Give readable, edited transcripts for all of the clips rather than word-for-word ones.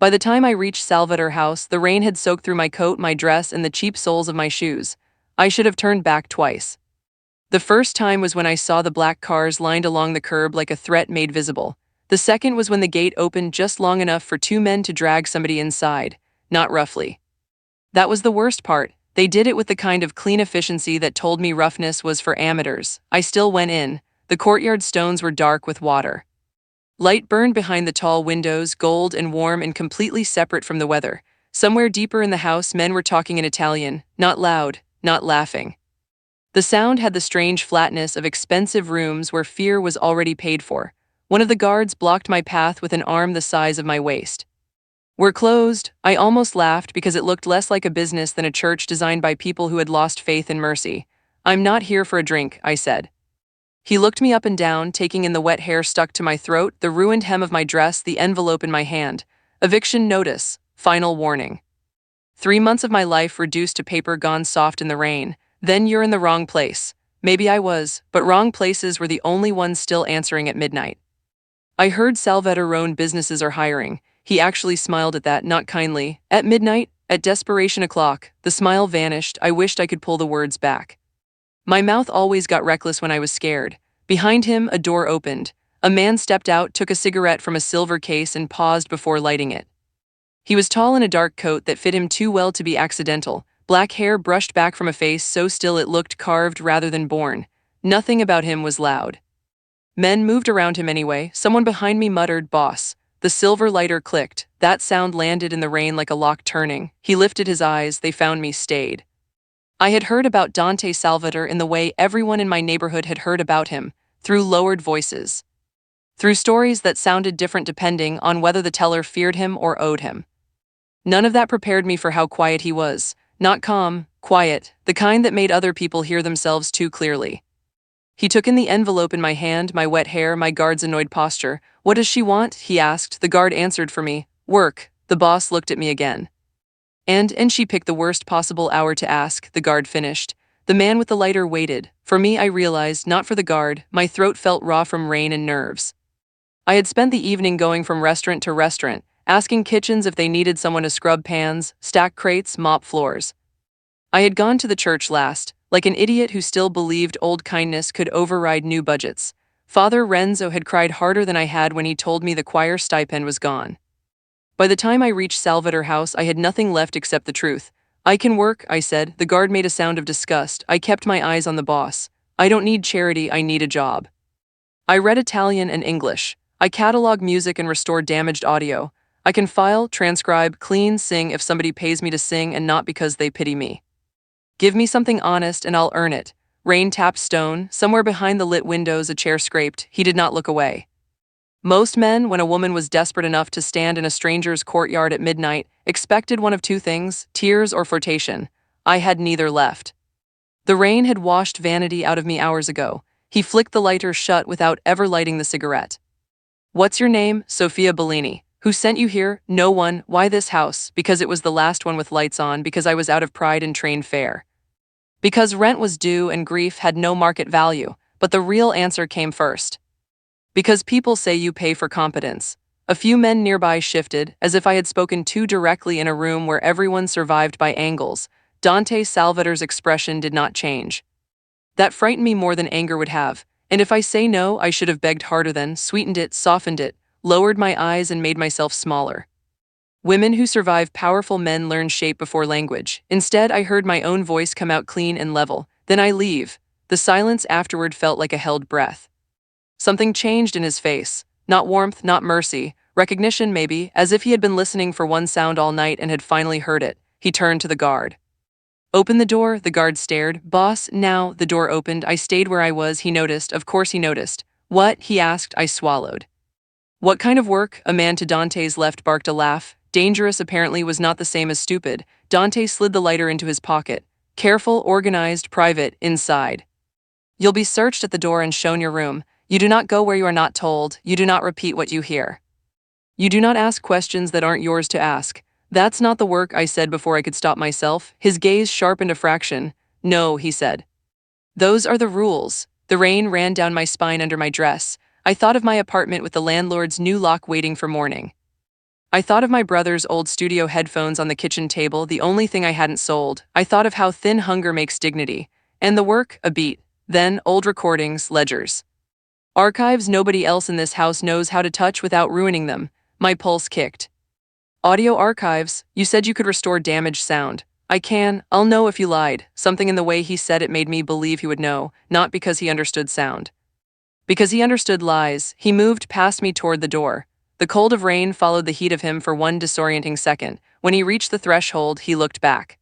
By the time I reached Salvador House, the rain had soaked through my coat, my dress, and the cheap soles of my shoes. I should have turned back twice. The first time was when I saw the black cars lined along the curb like a threat made visible. The second was when the gate opened just long enough for two men to drag somebody inside, not roughly. That was the worst part. They did it with the kind of clean efficiency that told me roughness was for amateurs. I still went in. The courtyard stones were dark with water. Light burned behind the tall windows, gold and warm and completely separate from the weather. Somewhere deeper in the house, men were talking in Italian, not loud, not laughing. The sound had the strange flatness of expensive rooms where fear was already paid for. One of the guards blocked my path with an arm the size of my waist. "We're closed." I almost laughed because it looked less like a business than a church designed by people who had lost faith in mercy. "I'm not here for a drink," I said. He looked me up and down, taking in the wet hair stuck to my throat, the ruined hem of my dress, the envelope in my hand. Eviction notice. Final warning. 3 months of my life reduced to paper gone soft in the rain. Then you're in the wrong place. Maybe I was, but wrong places were the only ones still answering at midnight. I heard Salvador-owned businesses are hiring. He actually smiled at that, not kindly. At midnight, at desperation o'clock, the smile vanished. I wished I could pull the words back. My mouth always got reckless when I was scared. Behind him, a door opened. A man stepped out, took a cigarette from a silver case and paused before lighting it. He was tall in a dark coat that fit him too well to be accidental. Black hair brushed back from a face so still it looked carved rather than born. Nothing about him was loud. Men moved around him anyway. Someone behind me muttered, "Boss." The silver lighter clicked. That sound landed in the rain like a lock turning. He lifted his eyes. They found me, stayed. I had heard about Dante Salvador in the way everyone in my neighborhood had heard about him, through lowered voices. Through stories that sounded different depending on whether the teller feared him or owed him. None of that prepared me for how quiet he was. Not calm, quiet, the kind that made other people hear themselves too clearly. He took in the envelope in my hand, my wet hair, my guard's annoyed posture. "What does she want?" he asked. The guard answered for me. "Work." The boss looked at me again. And she picked the worst possible hour to ask," the guard finished. The man with the lighter waited. For me, I realized, not for the guard. My throat felt raw from rain and nerves. I had spent the evening going from restaurant to restaurant, asking kitchens if they needed someone to scrub pans, stack crates, mop floors. I had gone to the church last, like an idiot who still believed old kindness could override new budgets. Father Renzo had cried harder than I had when he told me the choir stipend was gone. By the time I reached Salvador House, I had nothing left except the truth. "I can work," I said. The guard made a sound of disgust. I kept my eyes on the boss. "I don't need charity, I need a job." I read Italian and English. I catalog music and restore damaged audio. I can file, transcribe, clean, sing if somebody pays me to sing and not because they pity me. Give me something honest and I'll earn it. Rain tapped stone. Somewhere behind the lit windows a chair scraped. He did not look away. Most men, when a woman was desperate enough to stand in a stranger's courtyard at midnight, expected one of two things, tears or flirtation. I had neither left. The rain had washed vanity out of me hours ago. He flicked the lighter shut without ever lighting the cigarette. "What's your name?" "Sofia Bellini." "Who sent you here?" "No one." "Why this house?" "Because it was the last one with lights on, because I was out of pride and train fare. Because rent was due and grief had no market value, but the real answer came first. Because people say you pay for competence. A few men nearby shifted, as if I had spoken too directly in a room where everyone survived by angles. Dante Salvador's expression did not change. That frightened me more than anger would have, and if I say no, I should have begged harder then, sweetened it, softened it, lowered my eyes and made myself smaller. Women who survive powerful men learn shape before language. Instead, I heard my own voice come out clean and level. "Then I leave." The silence afterward felt like a held breath. Something changed in his face. Not warmth, not mercy. Recognition, maybe, as if he had been listening for one sound all night and had finally heard it. He turned to the guard. "Open the door." The guard stared. "Boss, now." The door opened. I stayed where I was. He noticed. Of course he noticed. "What?" he asked. I swallowed. "What kind of work?" A man to Dante's left barked a laugh. Dangerous apparently was not the same as stupid. Dante slid the lighter into his pocket. "Careful, organized, private, inside. You'll be searched at the door and shown your room. You do not go where you are not told. You do not repeat what you hear. You do not ask questions that aren't yours to ask." "That's not the work," I said before I could stop myself. His gaze sharpened a fraction. "No," he said. "Those are the rules." The rain ran down my spine under my dress. I thought of my apartment with the landlord's new lock waiting for morning. I thought of my brother's old studio headphones on the kitchen table, the only thing I hadn't sold. I thought of how thin hunger makes dignity. And the work, a beat. Then, old recordings, ledgers. Archives nobody else in this house knows how to touch without ruining them. My pulse kicked. Audio archives, you said you could restore damaged sound. I can, I'll know if you lied. Something in the way he said it made me believe he would know, not because he understood sound. Because he understood lies, he moved past me toward the door. The cold of rain followed the heat of him for one disorienting second. When he reached the threshold, he looked back.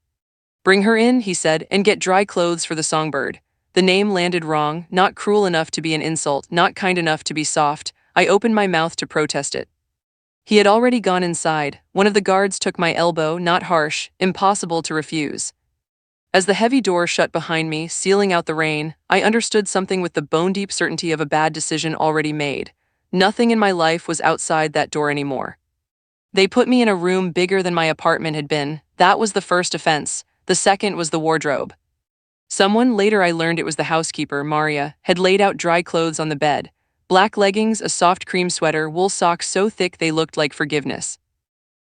Bring her in, he said, and get dry clothes for the songbird. The name landed wrong, not cruel enough to be an insult, not kind enough to be soft. I opened my mouth to protest it. He had already gone inside. One of the guards took my elbow, not harsh, impossible to refuse. As the heavy door shut behind me, sealing out the rain, I understood something with the bone-deep certainty of a bad decision already made. Nothing in my life was outside that door anymore. They put me in a room bigger than my apartment had been. That was the first offense. The second was the wardrobe. Someone, later I learned it was the housekeeper, Maria, had laid out dry clothes on the bed. Black leggings, a soft cream sweater, wool socks so thick they looked like forgiveness.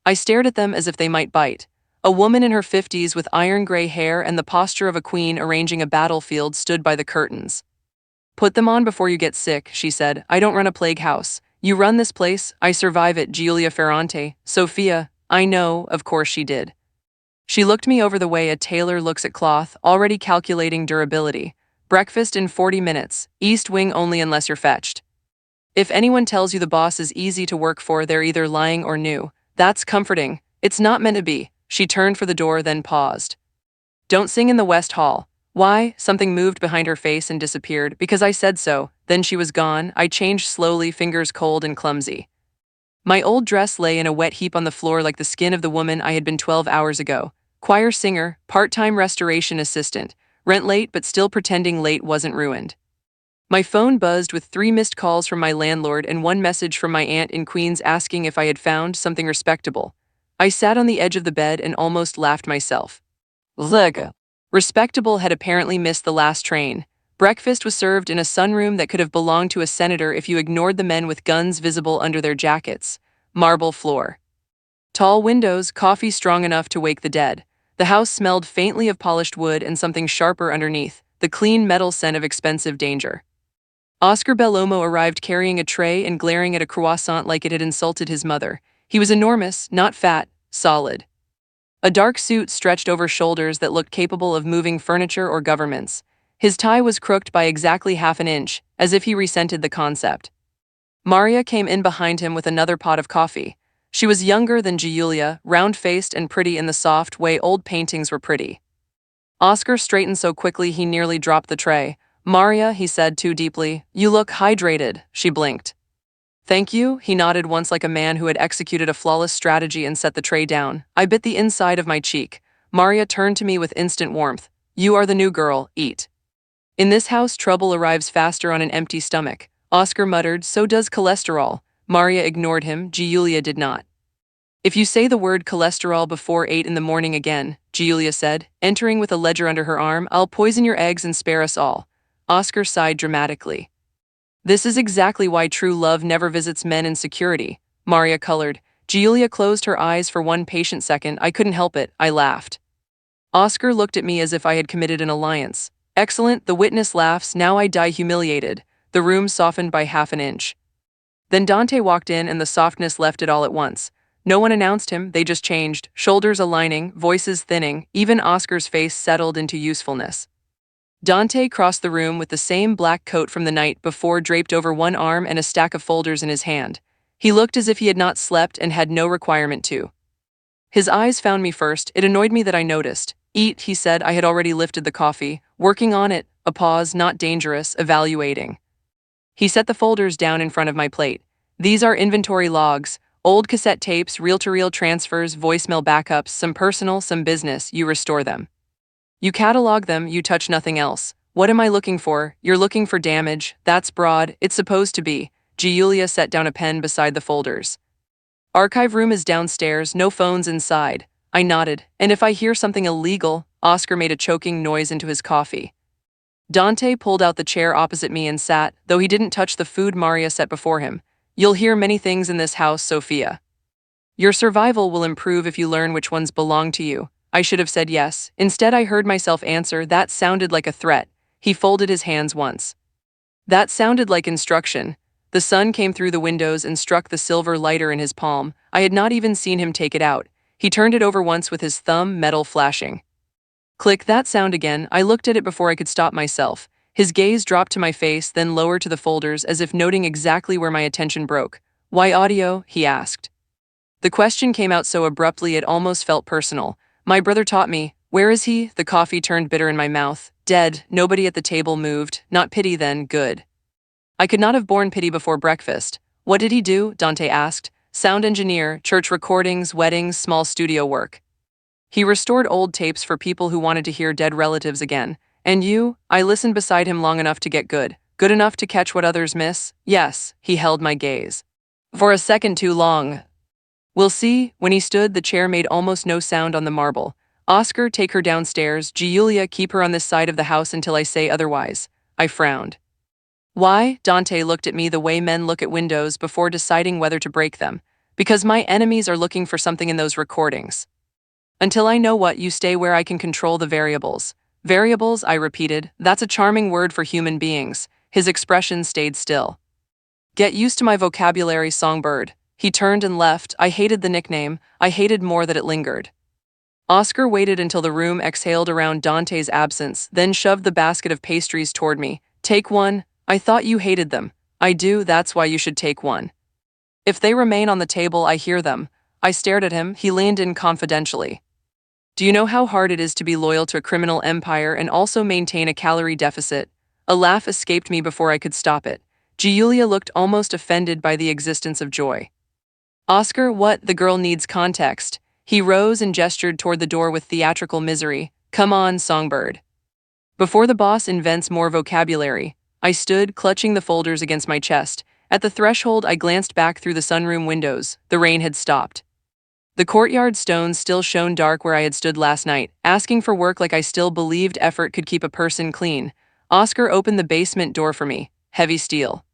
I stared at them as if they might bite. A woman in her 50s with iron gray hair and the posture of a queen arranging a battlefield stood by the curtains. Put them on before you get sick, she said. I don't run a plague house. You run this place, I survive it, Giulia Ferrante. Sophia, I know, of course she did. She looked me over the way a tailor looks at cloth, already calculating durability. Breakfast in 40 minutes, east wing only unless you're fetched. If anyone tells you the boss is easy to work for, they're either lying or new. That's comforting. It's not meant to be. She turned for the door, then paused. Don't sing in the West Hall. Why? Something moved behind her face and disappeared. Because I said so. Then she was gone. I changed slowly, fingers cold and clumsy. My old dress lay in a wet heap on the floor like the skin of the woman I had been 12 hours ago. Choir singer, part-time restoration assistant. Rent late but still pretending late wasn't ruined. My phone buzzed with 3 missed calls from my landlord and 1 message from my aunt in Queens asking if I had found something respectable. I sat on the edge of the bed and almost laughed myself. Lega. Respectable had apparently missed the last train. Breakfast was served in a sunroom that could have belonged to a senator if you ignored the men with guns visible under their jackets. Marble floor. Tall windows, coffee strong enough to wake the dead. The house smelled faintly of polished wood and something sharper underneath, the clean metal scent of expensive danger. Oscar Bellomo arrived carrying a tray and glaring at a croissant like it had insulted his mother. He was enormous, not fat, solid. A dark suit stretched over shoulders that looked capable of moving furniture or governments. His tie was crooked by exactly half an inch, as if he resented the concept. Maria came in behind him with another pot of coffee. She was younger than Giulia, round-faced and pretty in the soft way old paintings were pretty. Oscar straightened so quickly he nearly dropped the tray. Maria, he said too deeply, you look hydrated, she blinked. Thank you, he nodded once like a man who had executed a flawless strategy and set the tray down. I bit the inside of my cheek. Maria turned to me with instant warmth. You are the new girl, eat. In this house, trouble arrives faster on an empty stomach. Oscar muttered, so does cholesterol. Maria ignored him, Giulia did not. If you say the word cholesterol before 8 in the morning again, Giulia said, entering with a ledger under her arm, I'll poison your eggs and spare us all. Oscar sighed dramatically. This is exactly why true love never visits men in security. Maria colored. Giulia closed her eyes for 1 patient second. I couldn't help it. I laughed. Oscar looked at me as if I had committed an alliance. Excellent, the witness laughs. Now I die humiliated. The room softened by half an inch. Then Dante walked in and the softness left it all at once. No one announced him, they just changed, shoulders aligning, voices thinning, even Oscar's face settled into usefulness. Dante crossed the room with the same black coat from the night before draped over one arm and a stack of folders in his hand. He looked as if he had not slept and had no requirement to. His eyes found me first. It annoyed me that I noticed. Eat, he said. I had already lifted the coffee. Working on it. A pause, not dangerous, evaluating. He set the folders down in front of my plate. These are inventory logs, old cassette tapes, reel-to-reel transfers, voicemail backups, some personal, some business. You restore them. You catalog them, you touch nothing else. What am I looking for? You're looking for damage. That's broad. It's supposed to be. Giulia set down a pen beside the folders. Archive room is downstairs, no phones inside. I nodded. And if I hear something illegal, Oscar made a choking noise into his coffee. Dante pulled out the chair opposite me and sat, though he didn't touch the food Maria set before him. You'll hear many things in this house, Sophia. Your survival will improve if you learn which ones belong to you. I should have said yes. Instead, I heard myself answer, that sounded like a threat. He folded his hands once. That sounded like instruction. The sun came through the windows and struck the silver lighter in his palm. I had not even seen him take it out. He turned it over once with his thumb, metal flashing. Click, that sound again. I looked at it before I could stop myself. His gaze dropped to my face, then lower to the folders, as if noting exactly where my attention broke. Why audio? He asked. The question came out so abruptly it almost felt personal. My brother taught me. Where is he? The coffee turned bitter in my mouth. Dead. Nobody at the table moved. Not pity then, good. I could not have borne pity before breakfast. What did he do? Dante asked. Sound engineer, church recordings, weddings, small studio work. He restored old tapes for people who wanted to hear dead relatives again. And you? I listened beside him long enough to get good. Good enough to catch what others miss? Yes, he held my gaze. For a second too long. We'll see. When he stood, the chair made almost no sound on the marble. Oscar, take her downstairs. Giulia, keep her on this side of the house until I say otherwise. I frowned. Why? Dante looked at me the way men look at windows before deciding whether to break them. Because my enemies are looking for something in those recordings. Until I know what, you stay where I can control the variables. Variables, I repeated. That's a charming word for human beings. His expression stayed still. Get used to my vocabulary, songbird. He turned and left. I hated the nickname. I hated more that it lingered. Oscar waited until the room exhaled around Dante's absence, then shoved the basket of pastries toward me. Take one. I thought you hated them. I do, that's why you should take one. If they remain on the table, I hear them. I stared at him. He leaned in confidentially. Do you know how hard it is to be loyal to a criminal empire and also maintain a calorie deficit? A laugh escaped me before I could stop it. Giulia looked almost offended by the existence of joy. Oscar, what? The girl needs context. He rose and gestured toward the door with theatrical misery. Come on, songbird. Before the boss invents more vocabulary. I stood, clutching the folders against my chest. At the threshold, I glanced back through the sunroom windows. The rain had stopped. The courtyard stones still shone dark where I had stood last night, asking for work like I still believed effort could keep a person clean. Oscar opened the basement door for me. Heavy steel.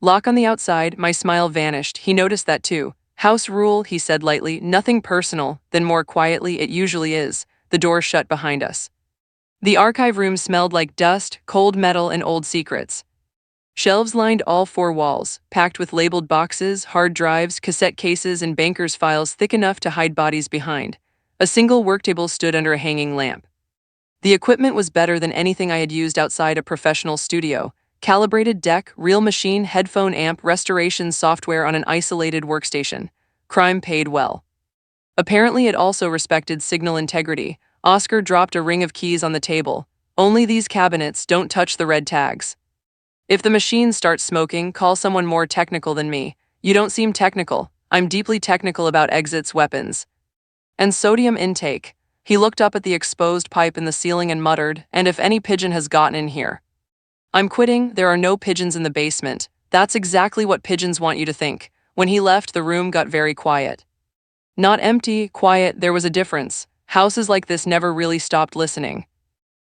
Lock on the outside. My smile vanished. He noticed that too. House rule, he said lightly, nothing personal. Then more quietly, it usually is. The door shut behind us. The archive room smelled like dust, cold metal, and old secrets. Shelves lined all four walls, packed with labeled boxes, hard drives, cassette cases, and bankers' files thick enough to hide bodies behind. A single worktable stood under a hanging lamp. The equipment was better than anything I had used outside a professional studio. Calibrated deck, real machine, headphone amp, restoration software on an isolated workstation. Crime paid well. Apparently it also respected signal integrity. Oscar dropped a ring of keys on the table. Only these cabinets, don't touch the red tags. If the machine starts smoking, call someone more technical than me. You don't seem technical. I'm deeply technical about exits, weapons. And sodium intake. He looked up at the exposed pipe in the ceiling and muttered, and if any pigeon has gotten in here. I'm quitting, there are no pigeons in the basement. That's exactly what pigeons want you to think. When he left, the room got very quiet. Not empty, quiet, there was a difference. Houses like this never really stopped listening.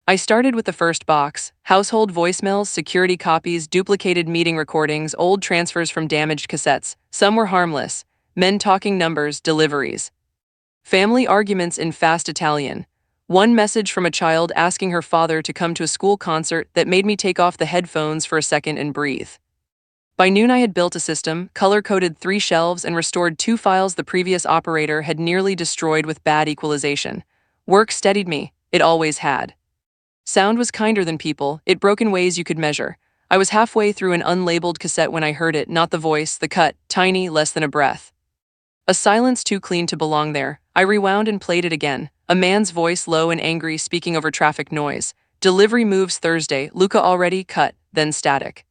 I started with the first box: household voicemails, security copies, duplicated meeting recordings, old transfers from damaged cassettes. Some were harmless. Men talking numbers, deliveries. Family arguments in fast Italian. One message from a child asking her father to come to a school concert that made me take off the headphones for a second and breathe. By noon I had built a system, color-coded 3 shelves, and restored 2 files the previous operator had nearly destroyed with bad equalization. Work steadied me. It always had. Sound was kinder than people. It broke in ways you could measure. I was halfway through an unlabeled cassette when I heard it, not the voice, the cut, tiny, less than a breath. A silence too clean to belong there. I rewound and played it again. A man's voice, low and angry, speaking over traffic noise. Delivery moves Thursday. Luca already, cut, then static.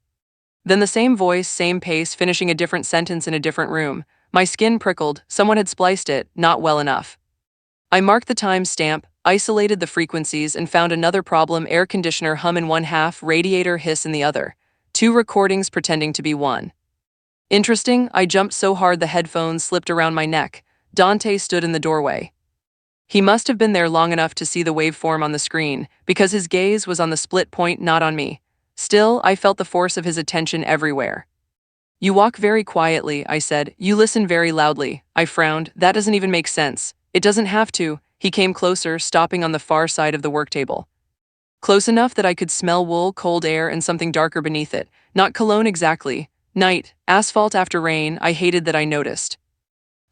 Then the same voice, same pace, finishing a different sentence in a different room. My skin prickled. Someone had spliced it, not well enough. I marked the time stamp, isolated the frequencies, and found another problem: air conditioner hum in one half, radiator hiss in the other. 2 recordings pretending to be one. Interesting, I jumped so hard the headphones slipped around my neck. Dante stood in the doorway. He must have been there long enough to see the waveform on the screen, because his gaze was on the split point, not on me. Still, I felt the force of his attention everywhere. You walk very quietly, I said. You listen very loudly. I frowned. That doesn't even make sense. It doesn't have to. He came closer, stopping on the far side of the work table. Close enough that I could smell wool, cold air, and something darker beneath it. Not cologne exactly. Night, asphalt after rain. I hated that I noticed.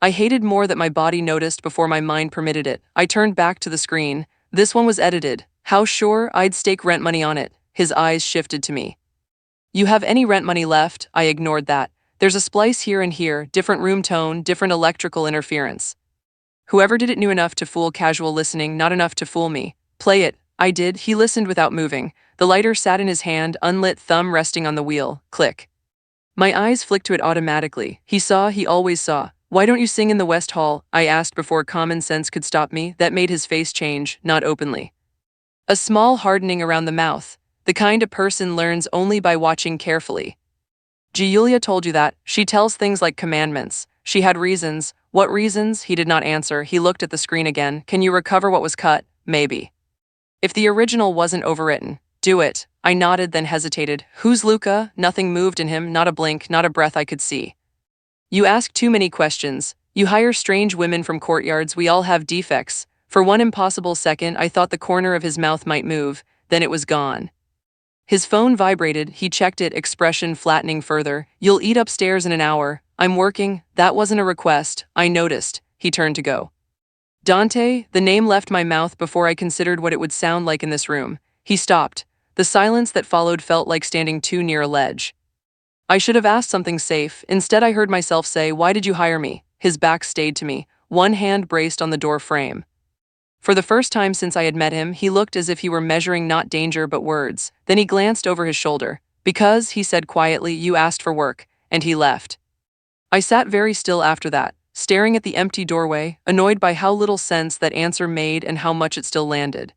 I hated more that my body noticed before my mind permitted it. I turned back to the screen. This one was edited. How sure? I'd stake rent money on it. His eyes shifted to me. You have any rent money left? I ignored that. There's a splice here and here, different room tone, different electrical interference. Whoever did it knew enough to fool casual listening, not enough to fool me. Play it. I did. He listened without moving. The lighter sat in his hand, unlit thumb resting on the wheel. Click. My eyes flicked to it automatically. He saw, he always saw. Why don't you sing in the West Hall? I asked before common sense could stop me. That made his face change, not openly. A small hardening around the mouth. The kind a person learns only by watching carefully. Julia told you that. She tells things like commandments. She had reasons. What reasons? He did not answer. He looked at the screen again. Can you recover what was cut? Maybe. If the original wasn't overwritten, do it. I nodded, then hesitated. Who's Luca? Nothing moved in him, not a blink, not a breath I could see. You ask too many questions. You hire strange women from courtyards. We all have defects. For one impossible second, I thought the corner of his mouth might move. Then it was gone. His phone vibrated. He checked it, expression flattening further. You'll eat upstairs in an hour. I'm working. That wasn't a request. I noticed. He turned to go. Dante, the name left my mouth before I considered what it would sound like in this room. He stopped. The silence that followed felt like standing too near a ledge. I should have asked something safe. Instead, I heard myself say, "Why did you hire me?" His back stayed to me. One hand braced on the door frame. For the first time since I had met him, he looked as if he were measuring not danger but words. Then he glanced over his shoulder. Because, he said quietly, you asked for work, and he left. I sat very still after that, staring at the empty doorway, annoyed by how little sense that answer made and how much it still landed.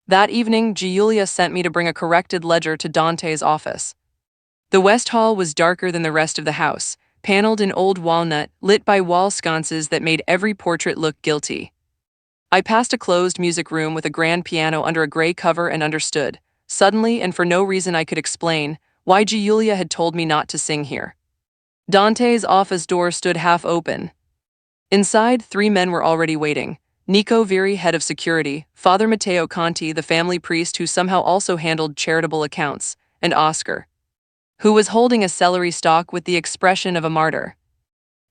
That evening, Giulia sent me to bring a corrected ledger to Dante's office. The West Hall was darker than the rest of the house, paneled in old walnut, lit by wall sconces that made every portrait look guilty. I passed a closed music room with a grand piano under a gray cover and understood, suddenly and for no reason I could explain, why Giulia had told me not to sing here. Dante's office door stood half open. Inside, 3 men were already waiting. Nico Viri, head of security, Father Matteo Conti, the family priest who somehow also handled charitable accounts, and Oscar, who was holding a celery stalk with the expression of a martyr.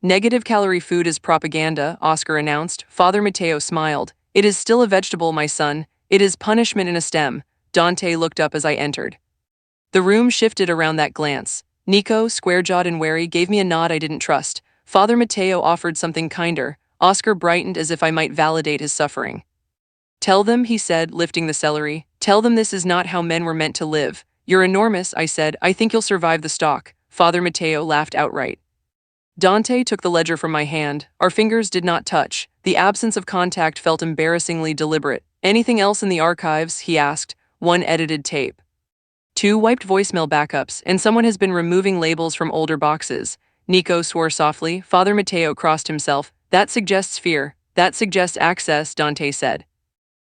Negative calorie food is propaganda, Oscar announced. Father Matteo smiled. It is still a vegetable, my son. It is punishment in a stem. Dante looked up as I entered. The room shifted around that glance. Nico, square-jawed and wary, gave me a nod I didn't trust. Father Matteo offered something kinder. Oscar brightened as if I might validate his suffering. Tell them, he said, lifting the celery. Tell them this is not how men were meant to live. You're enormous, I said. I think you'll survive the stalk. Father Matteo laughed outright. Dante took the ledger from my hand. Our fingers did not touch. The absence of contact felt embarrassingly deliberate. Anything else in the archives? He asked. 1 edited tape. 2 wiped voicemail backups, and someone has been removing labels from older boxes. Nico swore softly. Father Matteo crossed himself. That suggests fear. That suggests access, Dante said.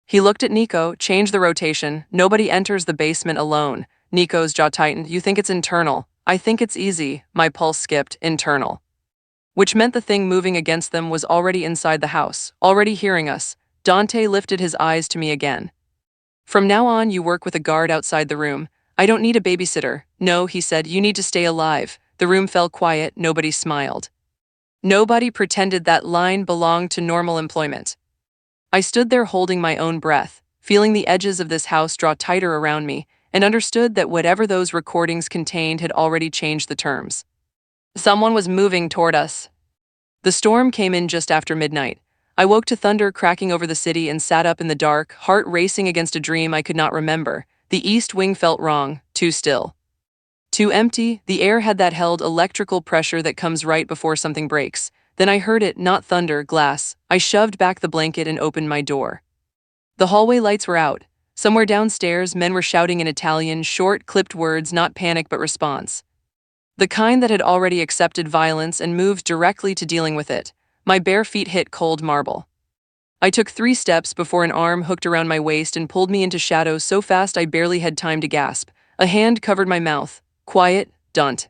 He looked at Nico, changed the rotation. Nobody enters the basement alone. Nico's jaw tightened. You think it's internal? I think it's easy. My pulse skipped. Internal. Which meant the thing moving against them was already inside the house, already hearing us. Dante lifted his eyes to me again. From now on, you work with a guard outside the room. I don't need a babysitter. No, he said, you need to stay alive. The room fell quiet. Nobody smiled. Nobody pretended that line belonged to normal employment. I stood there holding my own breath, feeling the edges of this house draw tighter around me, and understood that whatever those recordings contained had already changed the terms. Someone was moving toward us. The storm came in just after midnight. I woke to thunder cracking over the city and sat up in the dark, heart racing against a dream I could not remember. The east wing felt wrong, too still. Too empty. The air had that held electrical pressure that comes right before something breaks. Then I heard it, not thunder, glass. I shoved back the blanket and opened my door. The hallway lights were out. Somewhere downstairs, men were shouting in Italian, short, clipped words, not panic but response. The kind that had already accepted violence and moved directly to dealing with it. My bare feet hit cold marble. I took 3 steps before an arm hooked around my waist and pulled me into shadows so fast I barely had time to gasp. A hand covered my mouth. Quiet, don't.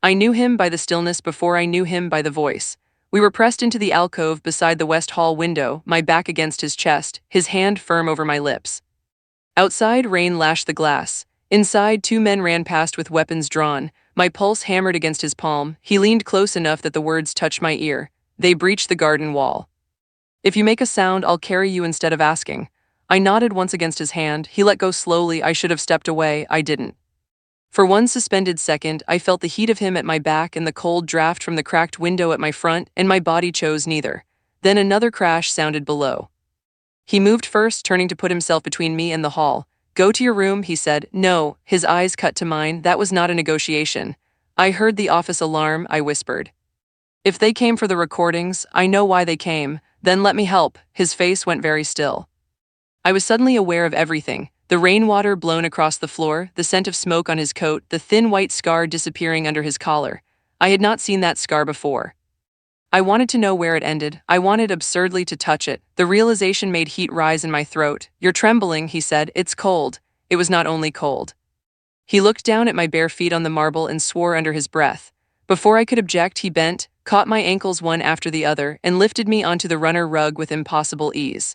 I knew him by the stillness before I knew him by the voice. We were pressed into the alcove beside the west hall window, my back against his chest, his hand firm over my lips. Outside, rain lashed the glass. Inside, two men ran past with weapons drawn. My pulse hammered against his palm. He leaned close enough that the words touched my ear. They breached the garden wall. "If you make a sound, I'll carry you instead of asking." I nodded once against his hand. He let go slowly. I should have stepped away. I didn't. For one suspended second, I felt the heat of him at my back and the cold draft from the cracked window at my front, and my body chose neither. Then another crash sounded below. He moved first, turning to put himself between me and the hall. "Go to your room," he said. "No." His eyes cut to mine. "That was not a negotiation." "I heard the office alarm," I whispered. "If they came for the recordings, I know why they came. Then let me help." His face went very still. I was suddenly aware of everything. The rainwater blown across the floor, the scent of smoke on his coat, the thin white scar disappearing under his collar. I had not seen that scar before. I wanted to know where it ended. I wanted absurdly to touch it. The realization made heat rise in my throat. "You're trembling," he said. "It's cold." It was not only cold. He looked down at my bare feet on the marble and swore under his breath. Before I could object, he bent, caught my ankles one after the other, and lifted me onto the runner rug with impossible ease.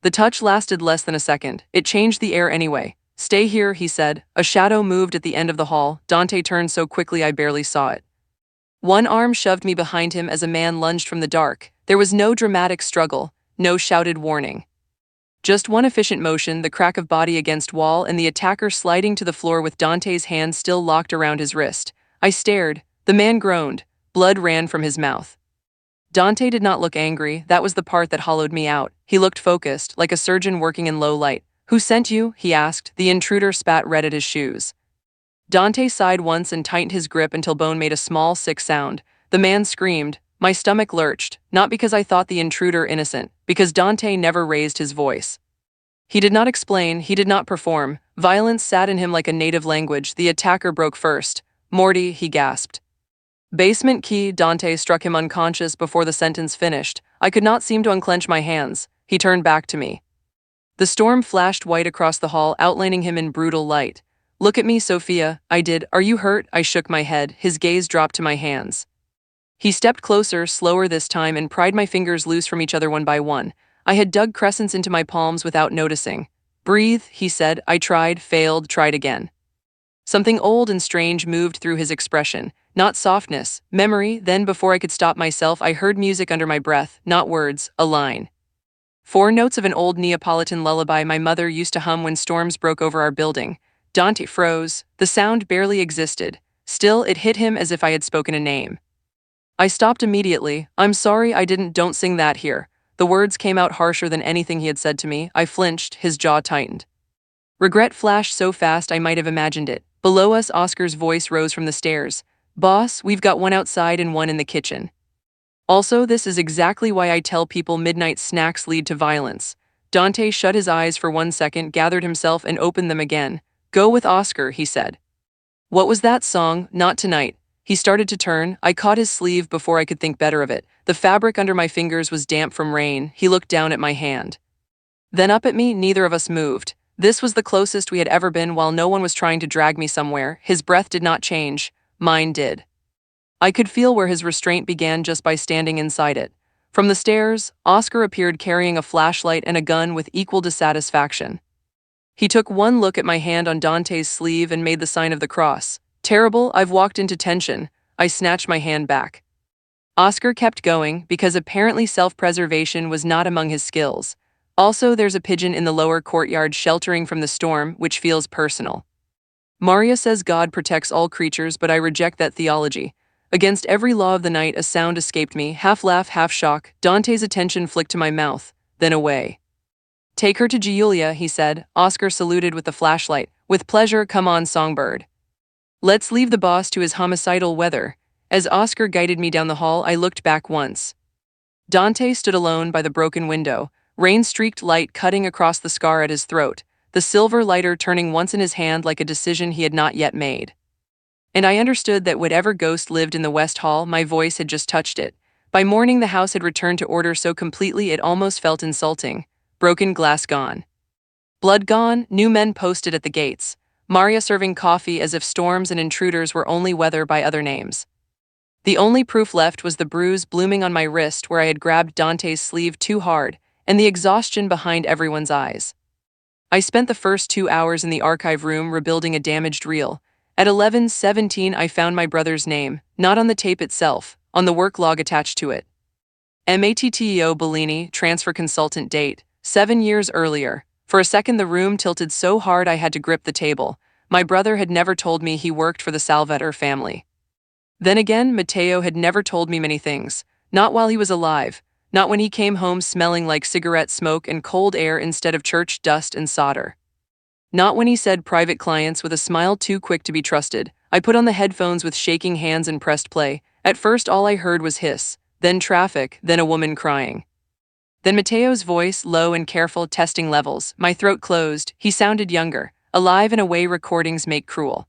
The touch lasted less than a second. It changed the air anyway. "Stay here," he said. A shadow moved at the end of the hall. Dante turned so quickly I barely saw it. One arm shoved me behind him as a man lunged from the dark. There was no dramatic struggle, no shouted warning. Just one efficient motion, the crack of body against wall, and the attacker sliding to the floor with Dante's hand still locked around his wrist. I stared. The man groaned. Blood ran from his mouth. Dante did not look angry. That was the part that hollowed me out. He looked focused, like a surgeon working in low light. "Who sent you?" he asked. The intruder spat red at his shoes. Dante sighed once and tightened his grip until bone made a small, sick sound. The man screamed. My stomach lurched, not because I thought the intruder innocent, because Dante never raised his voice. He did not explain, he did not perform. Violence sat in him like a native language. The attacker broke first. "Morty," he gasped. "Basement key." Dante struck him unconscious before the sentence finished. I could not seem to unclench my hands. He turned back to me. The storm flashed white across the hall, outlining him in brutal light. "Look at me, Sophia." I did. "Are you hurt?" I shook my head. His gaze dropped to my hands. He stepped closer, slower this time, and pried my fingers loose from each other one by one. I had dug crescents into my palms without noticing. "Breathe," he said. I tried, failed, tried again. Something old and strange moved through his expression. Not softness, memory. Then, before I could stop myself, I heard music under my breath, not words, a line. 4 notes of an old Neapolitan lullaby my mother used to hum when storms broke over our building. Dante froze. The sound barely existed. Still, it hit him as if I had spoken a name. I stopped immediately. "I'm sorry, I didn't. Don't sing that here." The words came out harsher than anything he had said to me. I flinched, his jaw tightened. Regret flashed so fast I might have imagined it. Below us, Oscar's voice rose from the stairs. "Boss, we've got one outside and one in the kitchen. Also, this is exactly why I tell people midnight snacks lead to violence." Dante shut his eyes for 1 second, gathered himself, and opened them again. "Go with Oscar," he said. "What was that song?" "Not tonight." He started to turn. I caught his sleeve before I could think better of it. The fabric under my fingers was damp from rain. He looked down at my hand. Then up at me. Neither of us moved. This was the closest we had ever been while no one was trying to drag me somewhere. His breath did not change. Mine did. I could feel where his restraint began just by standing inside it. From the stairs, Oscar appeared carrying a flashlight and a gun with equal dissatisfaction. He took one look at my hand on Dante's sleeve and made the sign of the cross. "Terrible, I've walked into tension." I snatched my hand back. Oscar kept going, because apparently self-preservation was not among his skills. "Also, there's a pigeon in the lower courtyard sheltering from the storm, which feels personal. Maria says God protects all creatures, but I reject that theology." Against every law of the night, a sound escaped me, half laugh, half shock. Dante's attention flicked to my mouth, then away. "Take her to Giulia," he said. Oscar saluted with the flashlight. "With pleasure, come on, songbird. Let's leave the boss to his homicidal weather." As Oscar guided me down the hall, I looked back once. Dante stood alone by the broken window, rain-streaked light cutting across the scar at his throat, the silver lighter turning once in his hand like a decision he had not yet made. And I understood that whatever ghost lived in the West Hall, my voice had just touched it. By morning, the house had returned to order so completely it almost felt insulting. Broken glass gone. Blood gone, new men posted at the gates. Maria serving coffee as if storms and intruders were only weather by other names. The only proof left was the bruise blooming on my wrist where I had grabbed Dante's sleeve too hard, and the exhaustion behind everyone's eyes. I spent the first 2 hours in the archive room rebuilding a damaged reel. At 11:17, I found my brother's name, not on the tape itself, on the work log attached to it. Matteo Bellini, transfer consultant date, 7 years earlier. For a second the room tilted so hard I had to grip the table. My brother had never told me he worked for the Salvetter family. Then again, Matteo had never told me many things. Not while he was alive. Not when he came home smelling like cigarette smoke and cold air instead of church dust and solder. Not when he said private clients with a smile too quick to be trusted. I put on the headphones with shaking hands and pressed play. At first all I heard was hiss, then traffic, then a woman crying. Then Matteo's voice, low and careful, testing levels. My throat closed. He sounded younger, alive in a way recordings make cruel.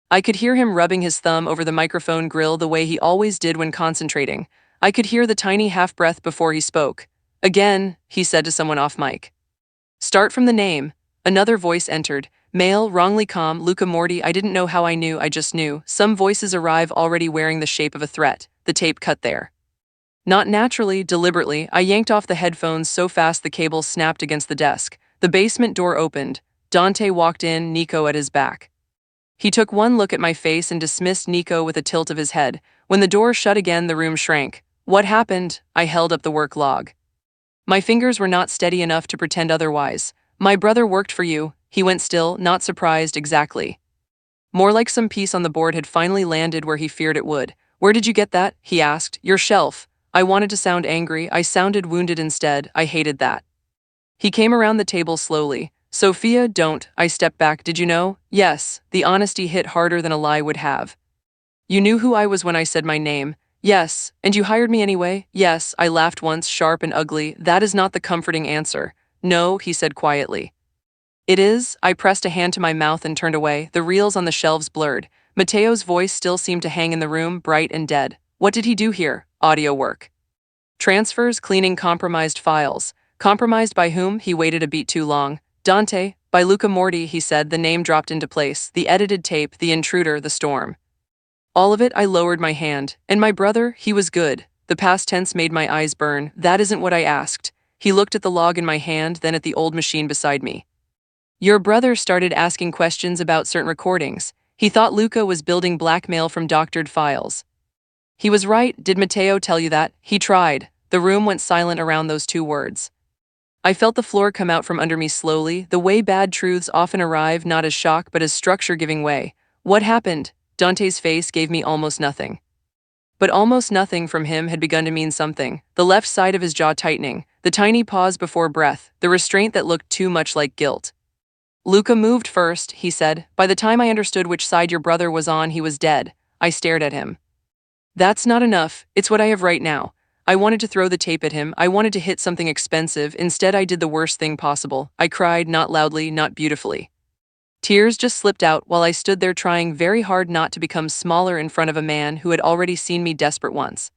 I could hear him rubbing his thumb over the microphone grill the way he always did when concentrating. I could hear the tiny half-breath before he spoke. Again, he said to someone off mic. Start from the name. Another voice entered. Male, wrongly calm, Luca Morty. I didn't know how I knew, I just knew. Some voices arrive already wearing the shape of a threat. The tape cut there. Not naturally, deliberately, I yanked off the headphones so fast the cables snapped against the desk. The basement door opened. Dante walked in, Nico at his back. He took one look at my face and dismissed Nico with a tilt of his head. When the door shut again, the room shrank. What happened? I held up the work log. My fingers were not steady enough to pretend otherwise. My brother worked for you. He went still, not surprised exactly. More like some piece on the board had finally landed where he feared it would. Where did you get that? He asked. Your shelf. I wanted to sound angry. I sounded wounded instead. I hated that. He came around the table slowly. Sophia, don't. I stepped back. Did you know? Yes. The honesty hit harder than a lie would have. You knew who I was when I said my name. Yes. And you hired me anyway? Yes. I laughed once, sharp and ugly. That is not the comforting answer. No, he said quietly. It is. I pressed a hand to my mouth and turned away. The reels on the shelves blurred. Matteo's voice still seemed to hang in the room, bright and dead. What did he do here? Audio work. Transfers, cleaning compromised files. Compromised by whom? He waited a beat too long. Dante, by Luca Morty, he said. The name dropped into place. The edited tape, the intruder, the storm. All of it. I lowered my hand. And my brother, he was good. The past tense made my eyes burn. That isn't what I asked. He looked at the log in my hand, then at the old machine beside me. Your brother started asking questions about certain recordings. He thought Luca was building blackmail from doctored files. He was right. Did Matteo tell you that? He tried. The room went silent around those two words. I felt the floor come out from under me slowly, the way bad truths often arrive, not as shock but as structure giving way. What happened? Dante's face gave me almost nothing. But almost nothing from him had begun to mean something. The left side of his jaw tightening, the tiny pause before breath, the restraint that looked too much like guilt. Luca moved first, he said. By the time I understood which side your brother was on, he was dead. I stared at him. That's not enough. It's what I have right now. I wanted to throw the tape at him. I wanted to hit something expensive. Instead, I did the worst thing possible. I cried, not loudly, not beautifully. Tears just slipped out while I stood there trying very hard not to become smaller in front of a man who had already seen me desperate once.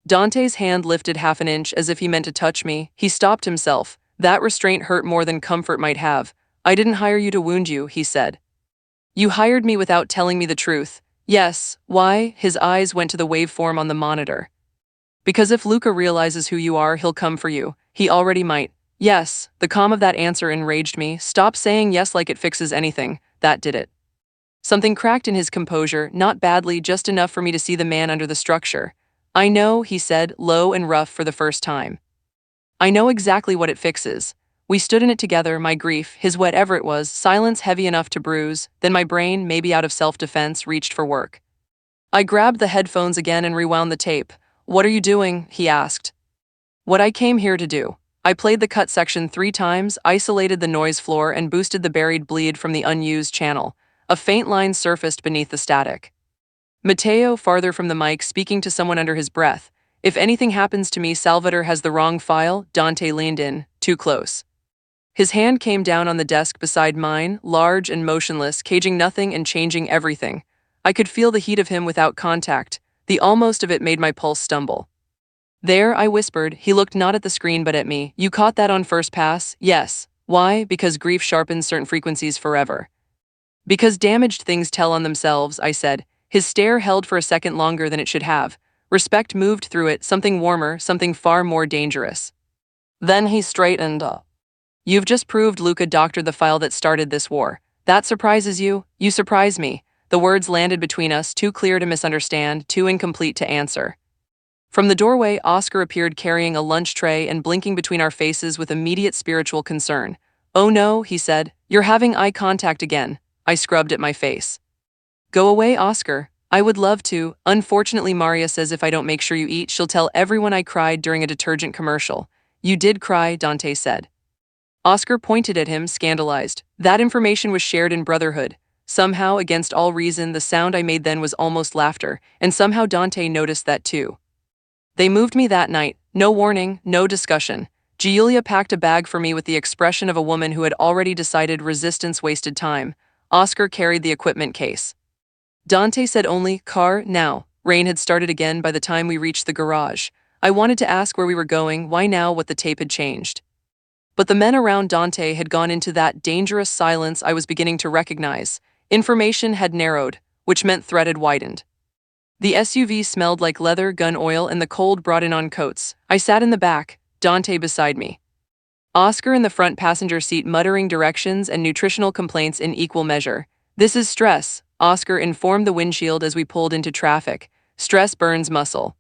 Dante's hand lifted half an inch as if he meant to touch me. He stopped himself. That restraint hurt more than comfort might have. I didn't hire you to wound you, he said. You hired me without telling me the truth. Yes, why? His eyes went to the waveform on the monitor. Because if Luca realizes who you are, he'll come for you. He already might. Yes, the calm of that answer enraged me. Stop saying yes like it fixes anything. That did it. Something cracked in his composure, not badly, just enough for me to see the man under the structure. I know, he said, low and rough for the first time. I know exactly what it fixes. We stood in it together, my grief, his whatever it was, silence heavy enough to bruise, then my brain, maybe out of self-defense, reached for work. I grabbed the headphones again and rewound the tape. What are you doing? He asked. What I came here to do. I played the cut section 3 times, isolated the noise floor, and boosted the buried bleed from the unused channel. A faint line surfaced beneath the static. Matteo, farther from the mic, speaking to someone under his breath. If anything happens to me, Salvador has the wrong file. Dante leaned in, too close. His hand came down on the desk beside mine, large and motionless, caging nothing and changing everything. I could feel the heat of him without contact. The almost of it made my pulse stumble. There, I whispered. He looked not at the screen but at me. You caught that on first pass? Yes. Why? Because grief sharpens certain frequencies forever. Because damaged things tell on themselves, I said. His stare held for a second longer than it should have. Respect moved through it, something warmer, something far more dangerous. Then he straightened up. You've just proved Luca doctored the file that started this war. That surprises you? You surprise me. The words landed between us, too clear to misunderstand, too incomplete to answer. From the doorway, Oscar appeared carrying a lunch tray and blinking between our faces with immediate spiritual concern. Oh no, he said. You're having eye contact again. I scrubbed at my face. Go away, Oscar. I would love to. Unfortunately, Maria says if I don't make sure you eat, she'll tell everyone I cried during a detergent commercial. You did cry, Dante said. Oscar pointed at him, scandalized. That information was shared in Brotherhood. Somehow, against all reason, the sound I made then was almost laughter, and somehow Dante noticed that too. They moved me that night. No warning, no discussion. Giulia packed a bag for me with the expression of a woman who had already decided resistance wasted time. Oscar carried the equipment case. Dante said only, car, now. Rain had started again by the time we reached the garage. I wanted to ask where we were going, why now, what the tape had changed. But the men around Dante had gone into that dangerous silence I was beginning to recognize. Information had narrowed, which meant threat had widened. The SUV smelled like leather, gun oil, and the cold brought in on coats. I sat in the back, Dante beside me. Oscar in the front passenger seat muttering directions and nutritional complaints in equal measure. This is stress, Oscar informed the windshield as we pulled into traffic. Stress burns muscle.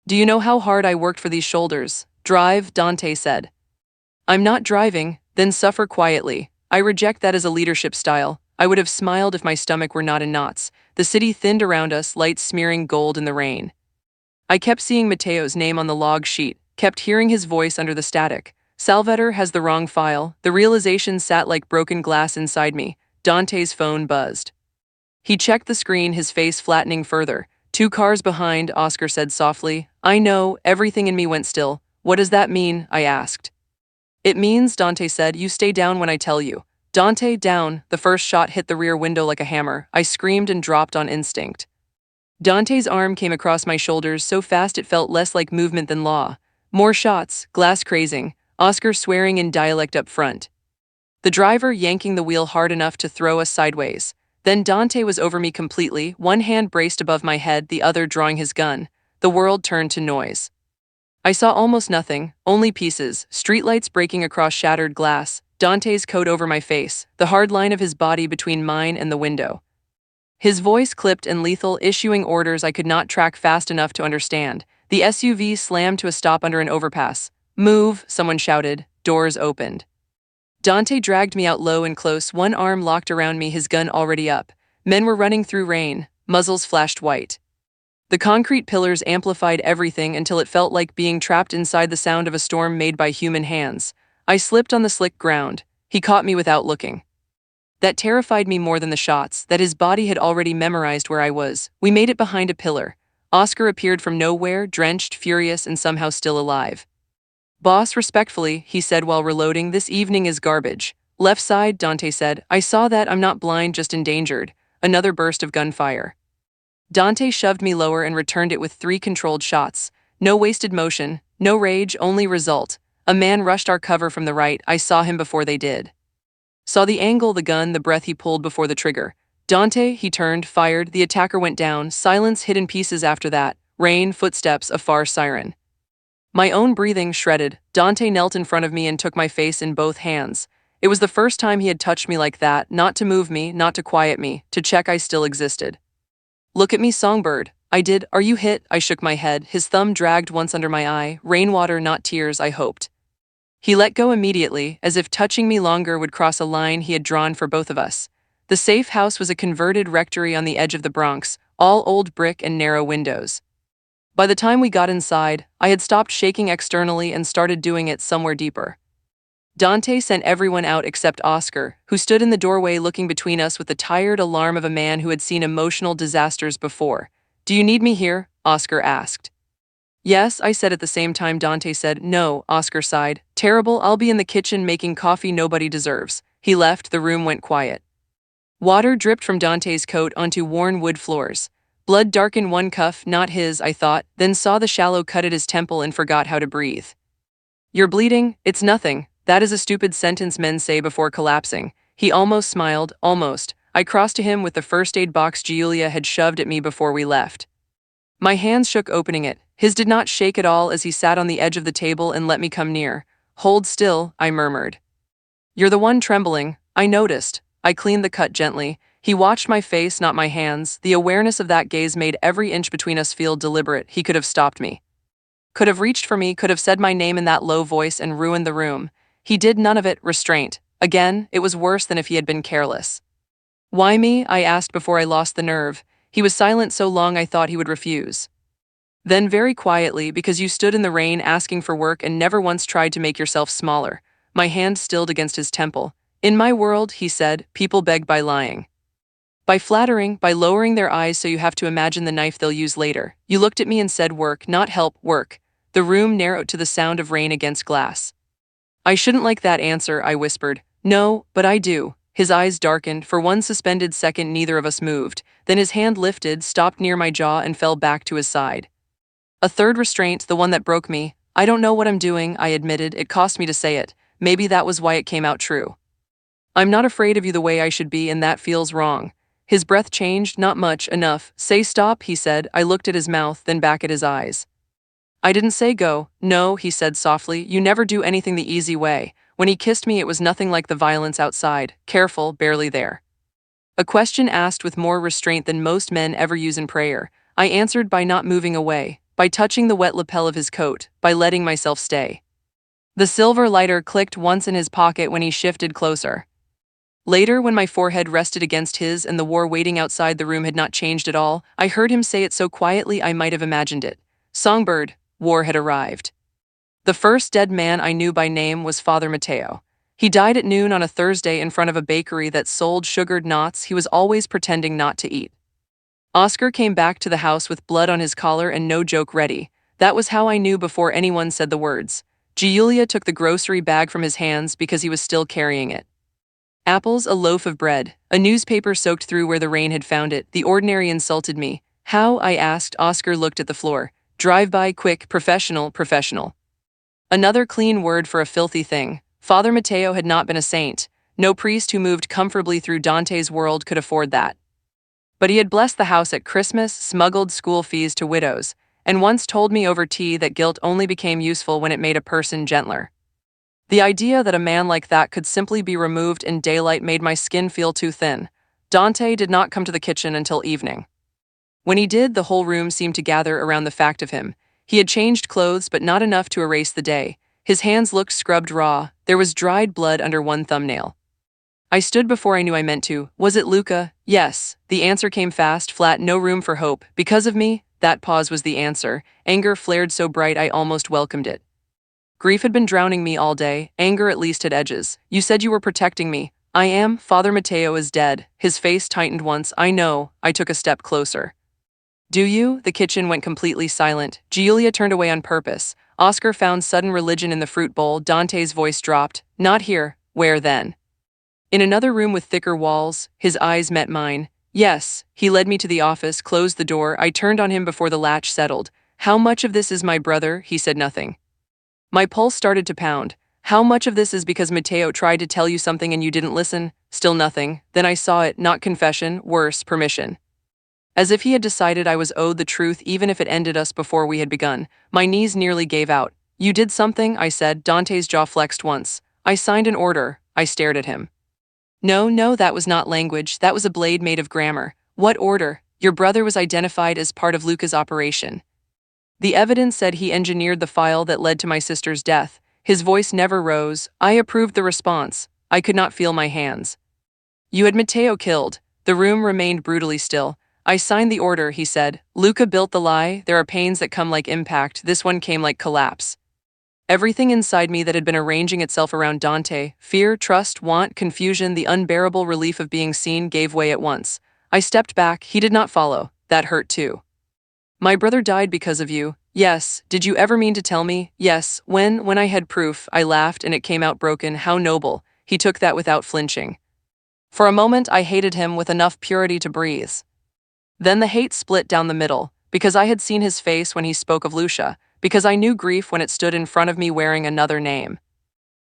Do you know how hard I worked for these shoulders? Drive, Dante said. I'm not driving, then suffer quietly. I reject that as a leadership style. I would have smiled if my stomach were not in knots. The city thinned around us, lights smearing gold in the rain. I kept seeing Mateo's name on the log sheet, kept hearing his voice under the static. Salvatore has the wrong file. The realization sat like broken glass inside me. Dante's phone buzzed. He checked the screen, his face flattening further. 2 cars behind, Oscar said softly. I know, everything in me went still. What does that mean? I asked. It means, Dante said, you stay down when I tell you. Dante, down. The first shot hit the rear window like a hammer. I screamed and dropped on instinct. Dante's arm came across my shoulders so fast it felt less like movement than law. More shots, glass crazing, Oscar swearing in dialect up front. The driver yanking the wheel hard enough to throw us sideways. Then Dante was over me completely, one hand braced above my head, the other drawing his gun. The world turned to noise. I saw almost nothing, only pieces, streetlights breaking across shattered glass, Dante's coat over my face, the hard line of his body between mine and the window. His voice clipped and lethal, issuing orders I could not track fast enough to understand. The SUV slammed to a stop under an overpass. Move, someone shouted. Doors opened. Dante dragged me out low and close, one arm locked around me, his gun already up. Men were running through rain, muzzles flashed white. The concrete pillars amplified everything until it felt like being trapped inside the sound of a storm made by human hands. I slipped on the slick ground. He caught me without looking. That terrified me more than the shots, that his body had already memorized where I was. We made it behind a pillar. Oscar appeared from nowhere, drenched, furious, and somehow still alive. Boss, respectfully, he said while reloading, this evening is garbage. Left side, Dante said. I saw that, I'm not blind, just endangered. Another burst of gunfire. Dante shoved me lower and returned it with 3 controlled shots. No wasted motion, no rage, only result. A man rushed our cover from the right. I saw him before they did. Saw the angle, the gun, the breath he pulled before the trigger. Dante, he turned, fired, the attacker went down, silence hid in pieces after that, rain, footsteps, a far siren. My own breathing shredded. Dante knelt in front of me and took my face in both hands. It was the first time he had touched me like that, not to move me, not to quiet me, to check I still existed. Look at me, Songbird. I did. Are you hit? I shook my head. His thumb dragged once under my eye. Rainwater, not tears, I hoped. He let go immediately, as if touching me longer would cross a line he had drawn for both of us. The safe house was a converted rectory on the edge of the Bronx, all old brick and narrow windows. By the time we got inside, I had stopped shaking externally and started doing it somewhere deeper. Dante sent everyone out except Oscar, who stood in the doorway looking between us with the tired alarm of a man who had seen emotional disasters before. Do you need me here? Oscar asked. Yes, I said at the same time Dante said. No, Oscar sighed. Terrible, I'll be in the kitchen making coffee nobody deserves. He left, the room went quiet. Water dripped from Dante's coat onto worn wood floors. Blood darkened one cuff, not his, I thought, then saw the shallow cut at his temple and forgot how to breathe. You're bleeding? It's nothing. That is a stupid sentence men say before collapsing. He almost smiled, almost. I crossed to him with the first aid box Giulia had shoved at me before we left. My hands shook opening it. His did not shake at all as he sat on the edge of the table and let me come near. "Hold still," I murmured. "You're the one trembling." I noticed. I cleaned the cut gently. He watched my face, not my hands. The awareness of that gaze made every inch between us feel deliberate. He could have stopped me. Could have reached for me, could have said my name in that low voice and ruined the room. He did none of it. Restraint. Again, it was worse than if he had been careless. "Why me?" I asked before I lost the nerve. He was silent so long I thought he would refuse. Then very quietly, "Because you stood in the rain asking for work and never once tried to make yourself smaller." My hand stilled against his temple. "In my world," he said, "people beg by lying. By flattering, by lowering their eyes so you have to imagine the knife they'll use later." You looked at me and said work, not help, work. The room narrowed to the sound of rain against glass. "I shouldn't like that answer," I whispered. "No, but I do." His eyes darkened. For one suspended second neither of us moved. Then his hand lifted, stopped near my jaw and fell back to his side. A third restraint, the one that broke me. "I don't know what I'm doing," I admitted. It cost me to say it. Maybe that was why it came out true. "I'm not afraid of you the way I should be, and that feels wrong." His breath changed. "Not much, enough." "Say stop," he said. I looked at his mouth, then back at his eyes. "I didn't say go." "No," he said softly. "You never do anything the easy way." When he kissed me, it was nothing like the violence outside. Careful, barely there. A question asked with more restraint than most men ever use in prayer. I answered by not moving away, by touching the wet lapel of his coat, by letting myself stay. The silver lighter clicked once in his pocket when he shifted closer. Later, when my forehead rested against his and the war waiting outside the room had not changed at all, I heard him say it so quietly I might have imagined it. "Songbird, war had arrived." The first dead man I knew by name was Father Matteo. He died at noon on a Thursday in front of a bakery that sold sugared knots he was always pretending not to eat. Oscar came back to the house with blood on his collar and no joke ready. That was how I knew before anyone said the words. Giulia took the grocery bag from his hands because he was still carrying it. Apples, a loaf of bread, a newspaper soaked through where the rain had found it. The ordinary insulted me. "How?" I asked. Oscar looked at the floor. "Drive-by, quick, professional, professional." Another clean word for a filthy thing. Father Matteo had not been a saint. No priest who moved comfortably through Dante's world could afford that. But he had blessed the house at Christmas, smuggled school fees to widows, and once told me over tea that guilt only became useful when it made a person gentler. The idea that a man like that could simply be removed in daylight made my skin feel too thin. Dante did not come to the kitchen until evening. When he did, the whole room seemed to gather around the fact of him. He had changed clothes, but not enough to erase the day. His hands looked scrubbed raw. There was dried blood under one thumbnail. I stood before I knew I meant to. "Was it Luca?" "Yes." The answer came fast, flat, no room for hope. "Because of me?" That pause was the answer. Anger flared so bright I almost welcomed it. Grief had been drowning me all day. Anger at least had edges. "You said you were protecting me." "I am." "Father Matteo is dead." His face tightened once. "I know." I took a step closer. "Do you?" The kitchen went completely silent. Giulia turned away on purpose. Oscar found sudden religion in the fruit bowl. Dante's voice dropped. "Not here." "Where then?" "In another room with thicker walls." His eyes met mine. "Yes." He led me to the office, closed the door. I turned on him before the latch settled. "How much of this is my brother?" He said nothing. My pulse started to pound. "How much of this is because Matteo tried to tell you something and you didn't listen?" Still nothing. Then I saw it. Not confession, worse, permission. As if he had decided I was owed the truth even if it ended us before we had begun. My knees nearly gave out. "You did something," I said. Dante's jaw flexed once. "I signed an order." I stared at him. "No, no, that was not language. That was a blade made of grammar." "What order?" "Your brother was identified as part of Luca's operation. The evidence said he engineered the file that led to my sister's death." His voice never rose. I approved the response. I could not feel my hands. "You had Matteo killed." The room remained brutally still. "I signed the order," he said. "Luca built the lie. There are pains that come like impact. This one came like collapse." Everything inside me that had been arranging itself around Dante, fear, trust, want, confusion, the unbearable relief of being seen, gave way at once. I stepped back. He did not follow. That hurt too. "My brother died because of you." "Yes." "Did you ever mean to tell me?" "Yes. When I had proof." I laughed and it came out broken. "How noble." He took that without flinching. For a moment I hated him with enough purity to breathe. Then the hate split down the middle, because I had seen his face when he spoke of Lucia, because I knew grief when it stood in front of me wearing another name.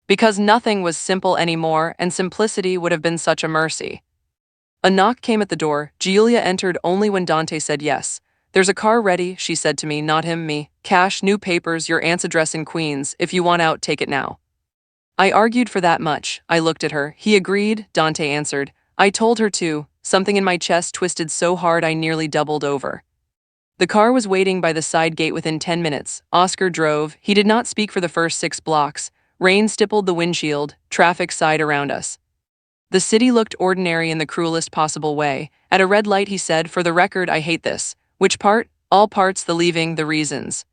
Because nothing was simple anymore, and simplicity would have been such a mercy. A knock came at the door. Giulia entered only when Dante said yes. "There's a car ready," she said to me, not him, me. "Cash, new papers, your aunt's address in Queens. If you want out, take it now." I argued for that much. I looked at her. "He agreed," Dante answered. I told her to. Something in my chest twisted so hard I nearly doubled over. The car was waiting by the side gate within 10 minutes. Oscar drove. He did not speak for the first 6 blocks. Rain stippled the windshield. Traffic sighed around us. The city looked ordinary in the cruelest possible way. At a red light he said, "For the record, I hate this." "Which part?" "All parts, the leaving, the reasons.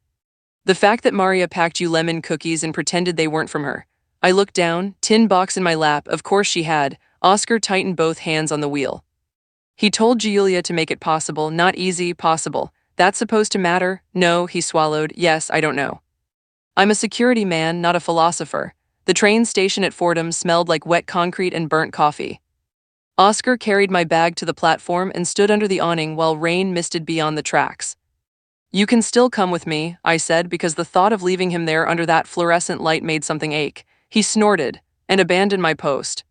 The fact that Maria packed you lemon cookies and pretended they weren't from her." I looked down, tin box in my lap. Of course she had. Oscar tightened both hands on the wheel. "He told Giulia to make it possible, not easy, possible. That's supposed to matter?" "No," he swallowed. "Yes, I don't know. I'm a security man, not a philosopher." The train station at Fordham smelled like wet concrete and burnt coffee. Oscar carried my bag to the platform and stood under the awning while rain misted beyond the tracks. "You can still come with me," I said, because the thought of leaving him there under that fluorescent light made something ache. He snorted and abandoned my post.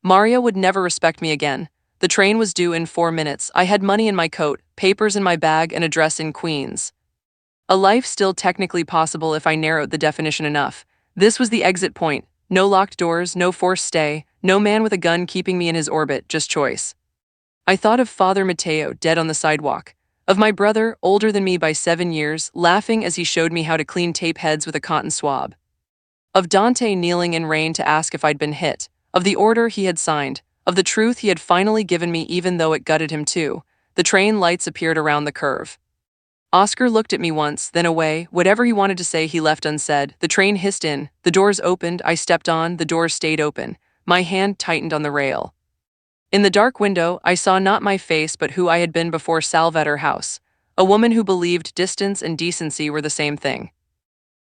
Maria would never respect me again. The train was due in 4 minutes. I had money in my coat, papers in my bag, an address in Queens. A life still technically possible if I narrowed the definition enough. This was the exit point. No locked doors, no forced stay, no man with a gun keeping me in his orbit, just choice. I thought of Father Mateo dead on the sidewalk, of my brother, older than me by 7 years, laughing as he showed me how to clean tape heads with a cotton swab. Of Dante kneeling in rain to ask if I'd been hit, of the order he had signed, of the truth he had finally given me even though it gutted him too. The train lights appeared around the curve. Oscar looked at me once, then away. Whatever he wanted to say he left unsaid. The train hissed in. The doors opened. I stepped on. The doors stayed open. My hand tightened on the rail. In the dark window, I saw not my face but who I had been before Salvetter House. A woman who believed distance and decency were the same thing.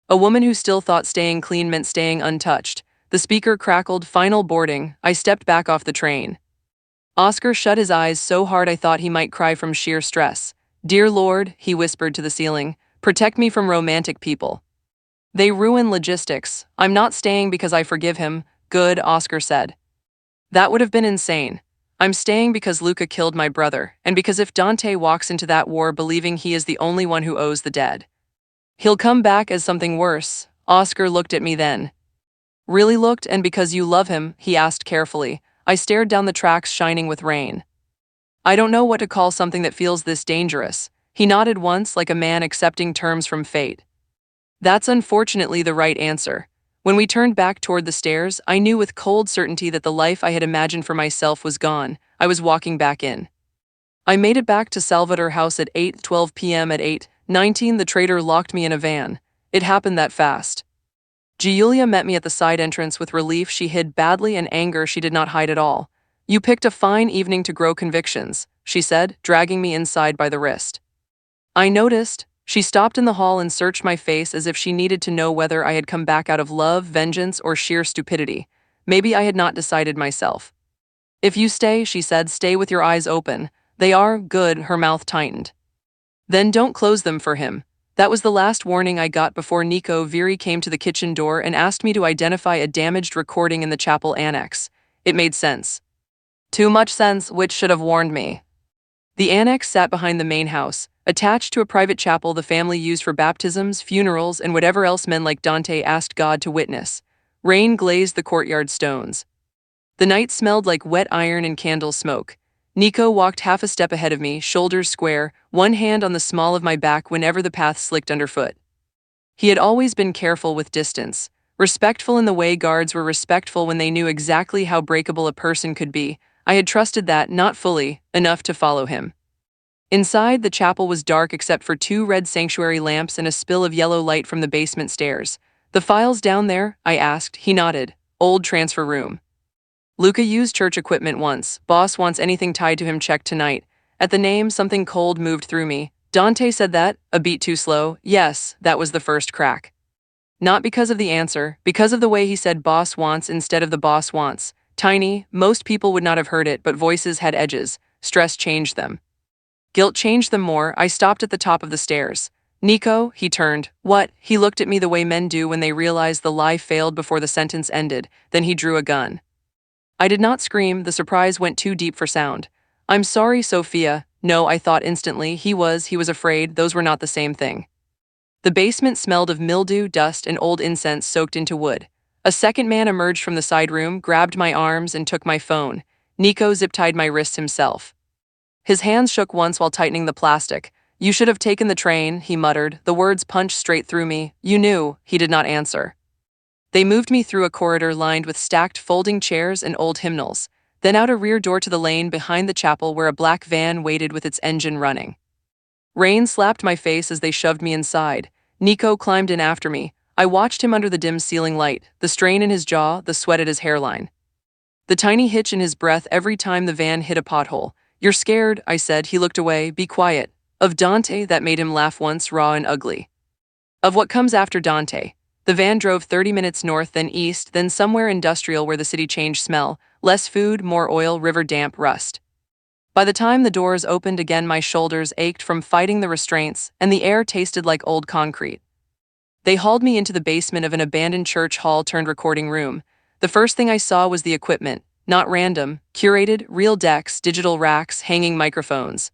A woman who still thought staying clean meant staying untouched. The speaker crackled, "Final boarding." I stepped back off the train. Oscar shut his eyes so hard I thought he might cry from sheer stress. "Dear Lord," he whispered to the ceiling, "protect me from romantic people. They ruin logistics." "I'm not staying because I forgive him." "Good," Oscar said. "That would have been insane. I'm staying because Luca killed my brother, and because if Dante walks into that war believing he is the only one who owes the dead, he'll come back as something worse." Oscar looked at me then. "Really looked, and because you love him?" he asked carefully. I stared down the tracks shining with rain. "I don't know what to call something that feels this dangerous." He nodded once, like a man accepting terms from fate. "That's unfortunately the right answer." When we turned back toward the stairs, I knew with cold certainty that the life I had imagined for myself was gone. I was walking back in. I made it back to Salvetter House at 8:12 p.m. At 8:19, the traitor locked me in a van. It happened that fast. Giulia met me at the side entrance with relief she hid badly and anger she did not hide at all. "You picked a fine evening to grow convictions," she said, dragging me inside by the wrist. I noticed. She stopped in the hall and searched my face as if she needed to know whether I had come back out of love, vengeance, or sheer stupidity. Maybe I had not decided myself. "If you stay," she said, "stay with your eyes open. They are good." Her mouth tightened. "Then don't close them for him." That was the last warning I got before Nico Viri came to the kitchen door and asked me to identify a damaged recording in the chapel annex. It made sense. Too much sense, which should have warned me. The annex sat behind the main house, attached to a private chapel the family used for baptisms, funerals, and whatever else men like Dante asked God to witness. Rain glazed the courtyard stones. The night smelled like wet iron and candle smoke. Nico walked half a step ahead of me, shoulders square, one hand on the small of my back whenever the path slicked underfoot. He had always been careful with distance, respectful in the way guards were respectful when they knew exactly how breakable a person could be. I had trusted that, not fully, enough to follow him. Inside, the chapel was dark except for 2 red sanctuary lamps and a spill of yellow light from the basement stairs. "The files down there?" I asked. He nodded. "Old transfer room. Luca used church equipment once. Boss wants anything tied to him checked tonight." At the name, something cold moved through me. Dante said that? A beat too slow? Yes, that was the first crack. Not because of the answer, because of the way he said boss wants instead of the boss wants. Tiny, most people would not have heard it, but voices had edges. Stress changed them. Guilt changed them more. I stopped at the top of the stairs. "Nico," he turned. "What?" He looked at me the way men do when they realize the lie failed before the sentence ended. Then he drew a gun. I did not scream, the surprise went too deep for sound. I'm sorry, Sophia. No, I thought instantly. He was afraid. Those were not the same thing. The basement smelled of mildew, dust, and old incense soaked into wood. A second man emerged from the side room, grabbed my arms, and took my phone. Nico zip-tied my wrists himself. His hands shook once while tightening the plastic. You should have taken the train, he muttered. The words punched straight through me. You knew. He did not answer. They moved me through a corridor lined with stacked folding chairs and old hymnals, then out a rear door to the lane behind the chapel where a black van waited with its engine running. Rain slapped my face as they shoved me inside. Nico climbed in after me. I watched him under the dim ceiling light, the strain in his jaw, the sweat at his hairline. The tiny hitch in his breath every time the van hit a pothole. You're scared, I said. He looked away. Be quiet. Of Dante, that made him laugh once, raw and ugly. Of what comes after Dante. The van drove 30 minutes north, then east, then somewhere industrial where the city changed smell. Less food, more oil, river damp, rust. By the time the doors opened again, my shoulders ached from fighting the restraints, and the air tasted like old concrete. They hauled me into the basement of an abandoned church hall turned recording room. The first thing I saw was the equipment, not random, curated, real decks, digital racks, hanging microphones.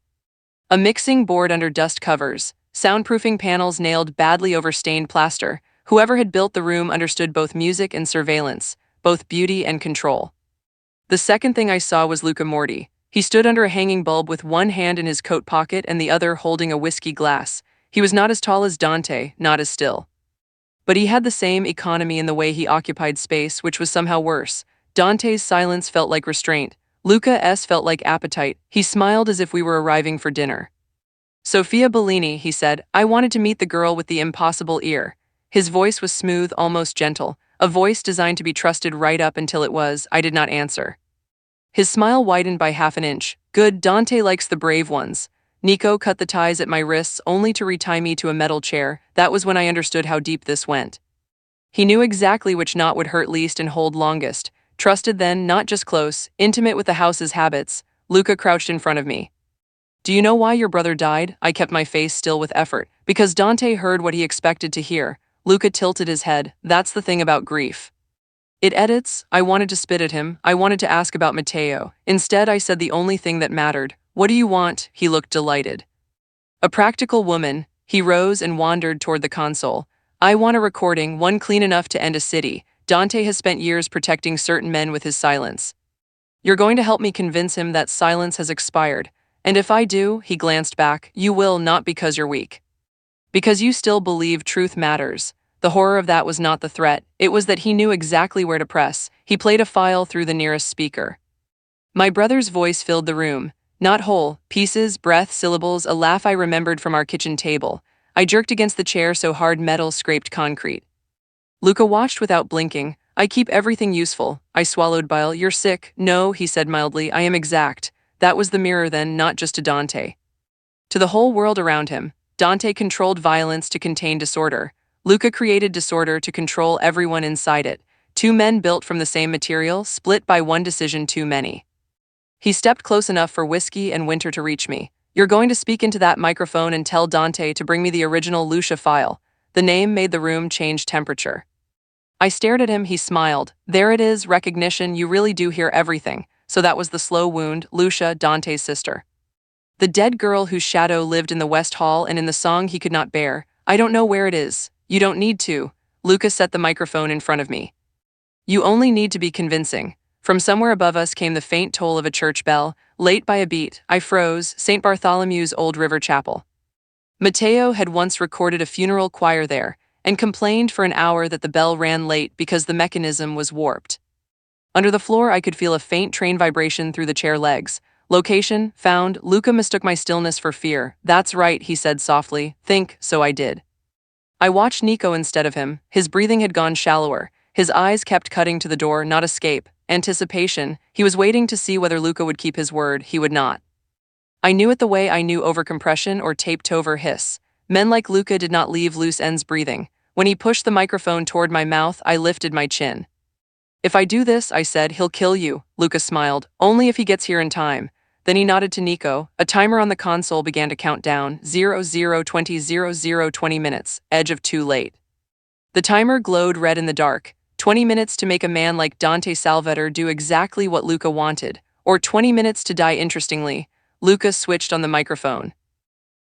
A mixing board under dust covers, soundproofing panels nailed badly over stained plaster. Whoever had built the room understood both music and surveillance, both beauty and control. The second thing I saw was Luca Morti. He stood under a hanging bulb with one hand in his coat pocket and the other holding a whiskey glass. He was not as tall as Dante, not as still. But he had the same economy in the way he occupied space, which was somehow worse. Dante's silence felt like restraint. Luca's felt like appetite. He smiled as if we were arriving for dinner. Sophia Bellini, he said, I wanted to meet the girl with the impossible ear. His voice was smooth, almost gentle, a voice designed to be trusted right up until it was. I did not answer. His smile widened by half an inch. Good, Dante likes the brave ones. Nico cut the ties at my wrists only to retie me to a metal chair. That was when I understood how deep this went. He knew exactly which knot would hurt least and hold longest. Trusted then, not just close, intimate with the house's habits. Luca crouched in front of me. Do you know why your brother died? I kept my face still with effort. Because Dante heard what he expected to hear. Luca tilted his head. That's the thing about grief. It edits. I wanted to spit at him. I wanted to ask about Matteo. Instead, I said the only thing that mattered. What do you want? He looked delighted. A practical woman. He rose and wandered toward the console. I want a recording, one clean enough to end a city. Dante has spent years protecting certain men with his silence. You're going to help me convince him that silence has expired. And if I do, he glanced back, you will, not because you're weak. Because you still believe truth matters. The horror of that was not the threat, it was that he knew exactly where to press. He played a file through the nearest speaker. My brother's voice filled the room. Not whole, pieces, breath, syllables, a laugh I remembered from our kitchen table. I jerked against the chair so hard metal scraped concrete. Luca watched without blinking. I keep everything useful. I swallowed bile. You're sick. No, he said mildly, I am exact. That was the mirror then, not just to Dante. To the whole world around him. Dante controlled violence to contain disorder. Luca created disorder to control everyone inside it. Two men built from the same material, split by one decision too many. He stepped close enough for Whiskey and Winter to reach me. You're going to speak into that microphone and tell Dante to bring me the original Lucia file. The name made the room change temperature. I stared at him, he smiled. There it is, recognition, you really do hear everything. So that was the slow wound, Lucia, Dante's sister. The dead girl whose shadow lived in the West Hall and in the song he could not bear. I don't know where it is. You don't need to. Lucas set the microphone in front of me. You only need to be convincing. From somewhere above us came the faint toll of a church bell, late by a beat. I froze, St. Bartholomew's Old River Chapel. Matteo had once recorded a funeral choir there, and complained for an hour that the bell ran late because the mechanism was warped. Under the floor I could feel a faint train vibration through the chair legs. Location, found. Luca mistook my stillness for fear. That's right, he said softly. Think, so I did. I watched Nico instead of him. His breathing had gone shallower. His eyes kept cutting to the door, not escape. Anticipation. He was waiting to see whether Luca would keep his word. He would not. I knew it the way I knew overcompression or taped-over hiss. Men like Luca did not leave loose ends breathing. When he pushed the microphone toward my mouth, I lifted my chin. If I do this, I said, he'll kill you. Luca smiled. Only if he gets here in time. Then he nodded to Nico. A timer on the console began to count down. 00:20 minutes. Edge of too late. The timer glowed red in the dark. 20 minutes to make a man like Dante Salvator do exactly what Luca wanted. or 20 minutes to die interestingly. Luca switched on the microphone.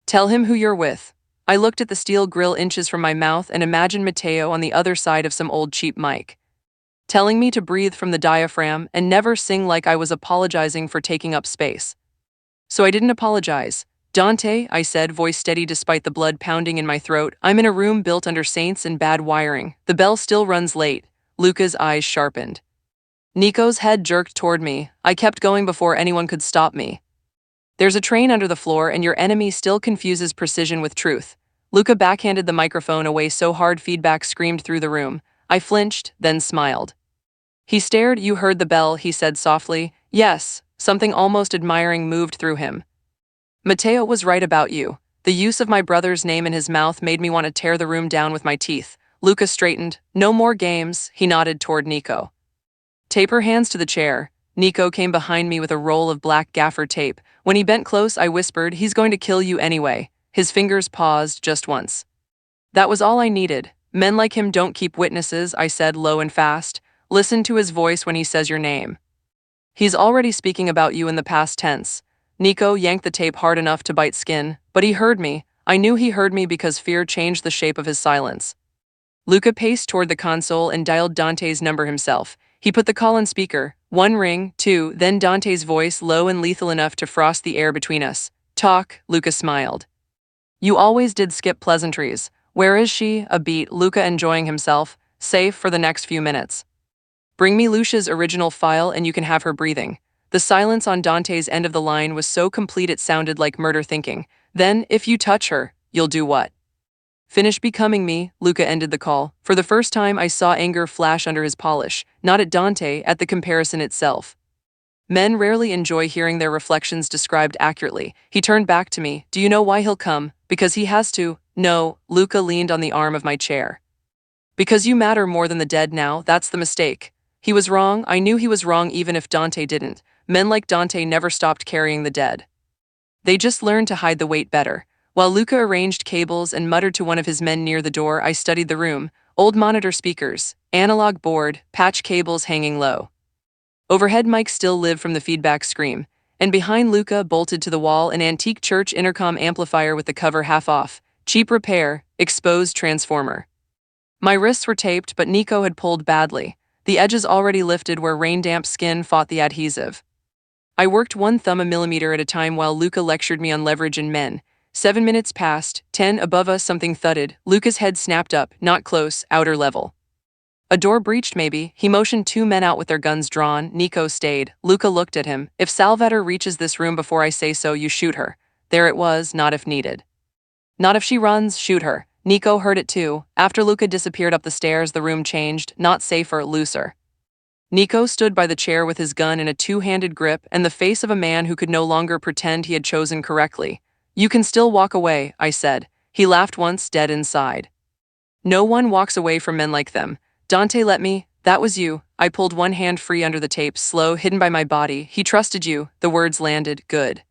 Tell him who you're with. I looked at the steel grill inches from my mouth and imagined Matteo on the other side of some old cheap mic, telling me to breathe from the diaphragm and never sing like I was apologizing for taking up space. So I didn't apologize. Dante, I said, voice steady despite the blood pounding in my throat. I'm in a room built under saints and bad wiring. The bell still runs late. Luca's eyes sharpened. Nico's head jerked toward me. I kept going before anyone could stop me. There's a train under the floor and your enemy still confuses precision with truth. Luca backhanded the microphone away so hard feedback screamed through the room. I flinched, then smiled. He stared. You heard the bell, he said softly. Yes, something almost admiring moved through him. Matteo was right about you. The use of my brother's name in his mouth made me want to tear the room down with my teeth. Luca straightened. No more games, he nodded toward Nico. Tape her hands to the chair. Nico came behind me with a roll of black gaffer tape. When he bent close, I whispered, he's going to kill you anyway. His fingers paused just once. That was all I needed. Men like him don't keep witnesses, I said low and fast. Listen to his voice when he says your name. He's already speaking about you in the past tense. Nico yanked the tape hard enough to bite skin, but he heard me. I knew he heard me because fear changed the shape of his silence. Luca paced toward the console and dialed Dante's number himself. He put the call on speaker. 1 ring, 2, then Dante's voice, low and lethal enough to frost the air between us. Talk, Luca smiled. You always did skip pleasantries. Where is she? A beat, Luca enjoying himself. Safe for the next few minutes. Bring me Lucia's original file and you can have her breathing. The silence on Dante's end of the line was so complete it sounded like murder thinking. Then, if you touch her, you'll do what? Finish becoming me, Luca ended the call. For the first time I saw anger flash under his polish, not at Dante, at the comparison itself. Men rarely enjoy hearing their reflections described accurately. He turned back to me. Do you know why he'll come? Because he has to. No, Luca leaned on the arm of my chair. Because you matter more than the dead now, that's the mistake. He was wrong. I knew he was wrong even if Dante didn't. Men like Dante never stopped carrying the dead. They just learned to hide the weight better. While Luca arranged cables and muttered to one of his men near the door, I studied the room. Old monitor speakers, analog board, patch cables hanging low. Overhead mics still lived from the feedback scream. And behind Luca, bolted to the wall, an antique church intercom amplifier with the cover half off. Cheap repair, exposed transformer. My wrists were taped, but Nico had pulled badly. The edges already lifted where rain-damp skin fought the adhesive. I worked one thumb a millimeter at a time while Luca lectured me on leverage in men. 7 minutes passed, 10 above us something thudded. Luca's head snapped up, not close, outer level. A door breached maybe. He motioned 2 men out with their guns drawn. Nico stayed. Luca looked at him. If Salvatore reaches this room before I say so, you shoot her. There it was, not if needed. Not if she runs, shoot her. Nico heard it too. After Luca disappeared up the stairs, the room changed, not safer, looser. Nico stood by the chair with his gun in a 2-handed grip and the face of a man who could no longer pretend he had chosen correctly. You can still walk away, I said. He laughed once, dead inside. No one walks away from men like them. Dante let me. That was you. I pulled one hand free under the tape, slow, hidden by my body. He trusted you. The words landed. Good.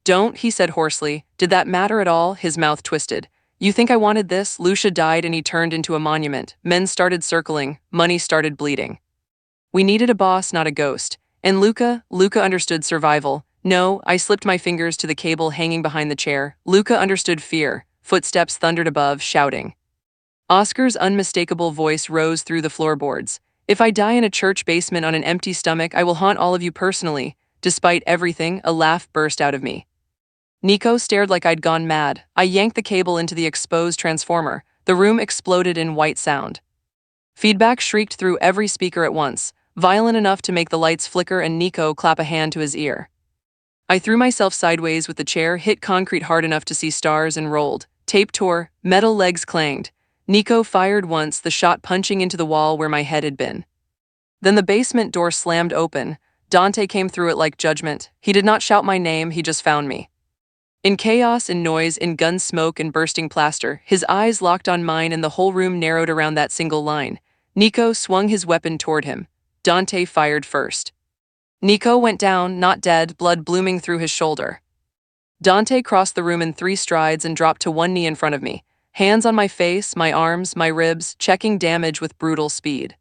Don't, he said hoarsely. Did that matter at all? His mouth twisted. You think I wanted this? Lucia died and he turned into a monument. Men started circling. Money started bleeding. We needed a boss, not a ghost. And Luca understood survival. No, I slipped my fingers to the cable hanging behind the chair. Luca understood fear. Footsteps thundered above, shouting. Oscar's unmistakable voice rose through the floorboards. If I die in a church basement on an empty stomach, I will haunt all of you personally. Despite everything, a laugh burst out of me. Nico stared like I'd gone mad. I yanked the cable into the exposed transformer. The room exploded in white sound. Feedback shrieked through every speaker at once, violent enough to make the lights flicker and Nico clap a hand to his ear. I threw myself sideways with the chair, hit concrete hard enough to see stars, and rolled. Tape tore, metal legs clanged. Nico fired once, the shot punching into the wall where my head had been. Then the basement door slammed open. Dante came through it like judgment. He did not shout my name, he just found me. In chaos and noise, in gun smoke and bursting plaster, his eyes locked on mine and the whole room narrowed around that single line. Nico swung his weapon toward him. Dante fired first. Nico went down, not dead, blood blooming through his shoulder. Dante crossed the room in 3 strides and dropped to one knee in front of me. Hands on my face, my arms, my ribs, checking damage with brutal speed.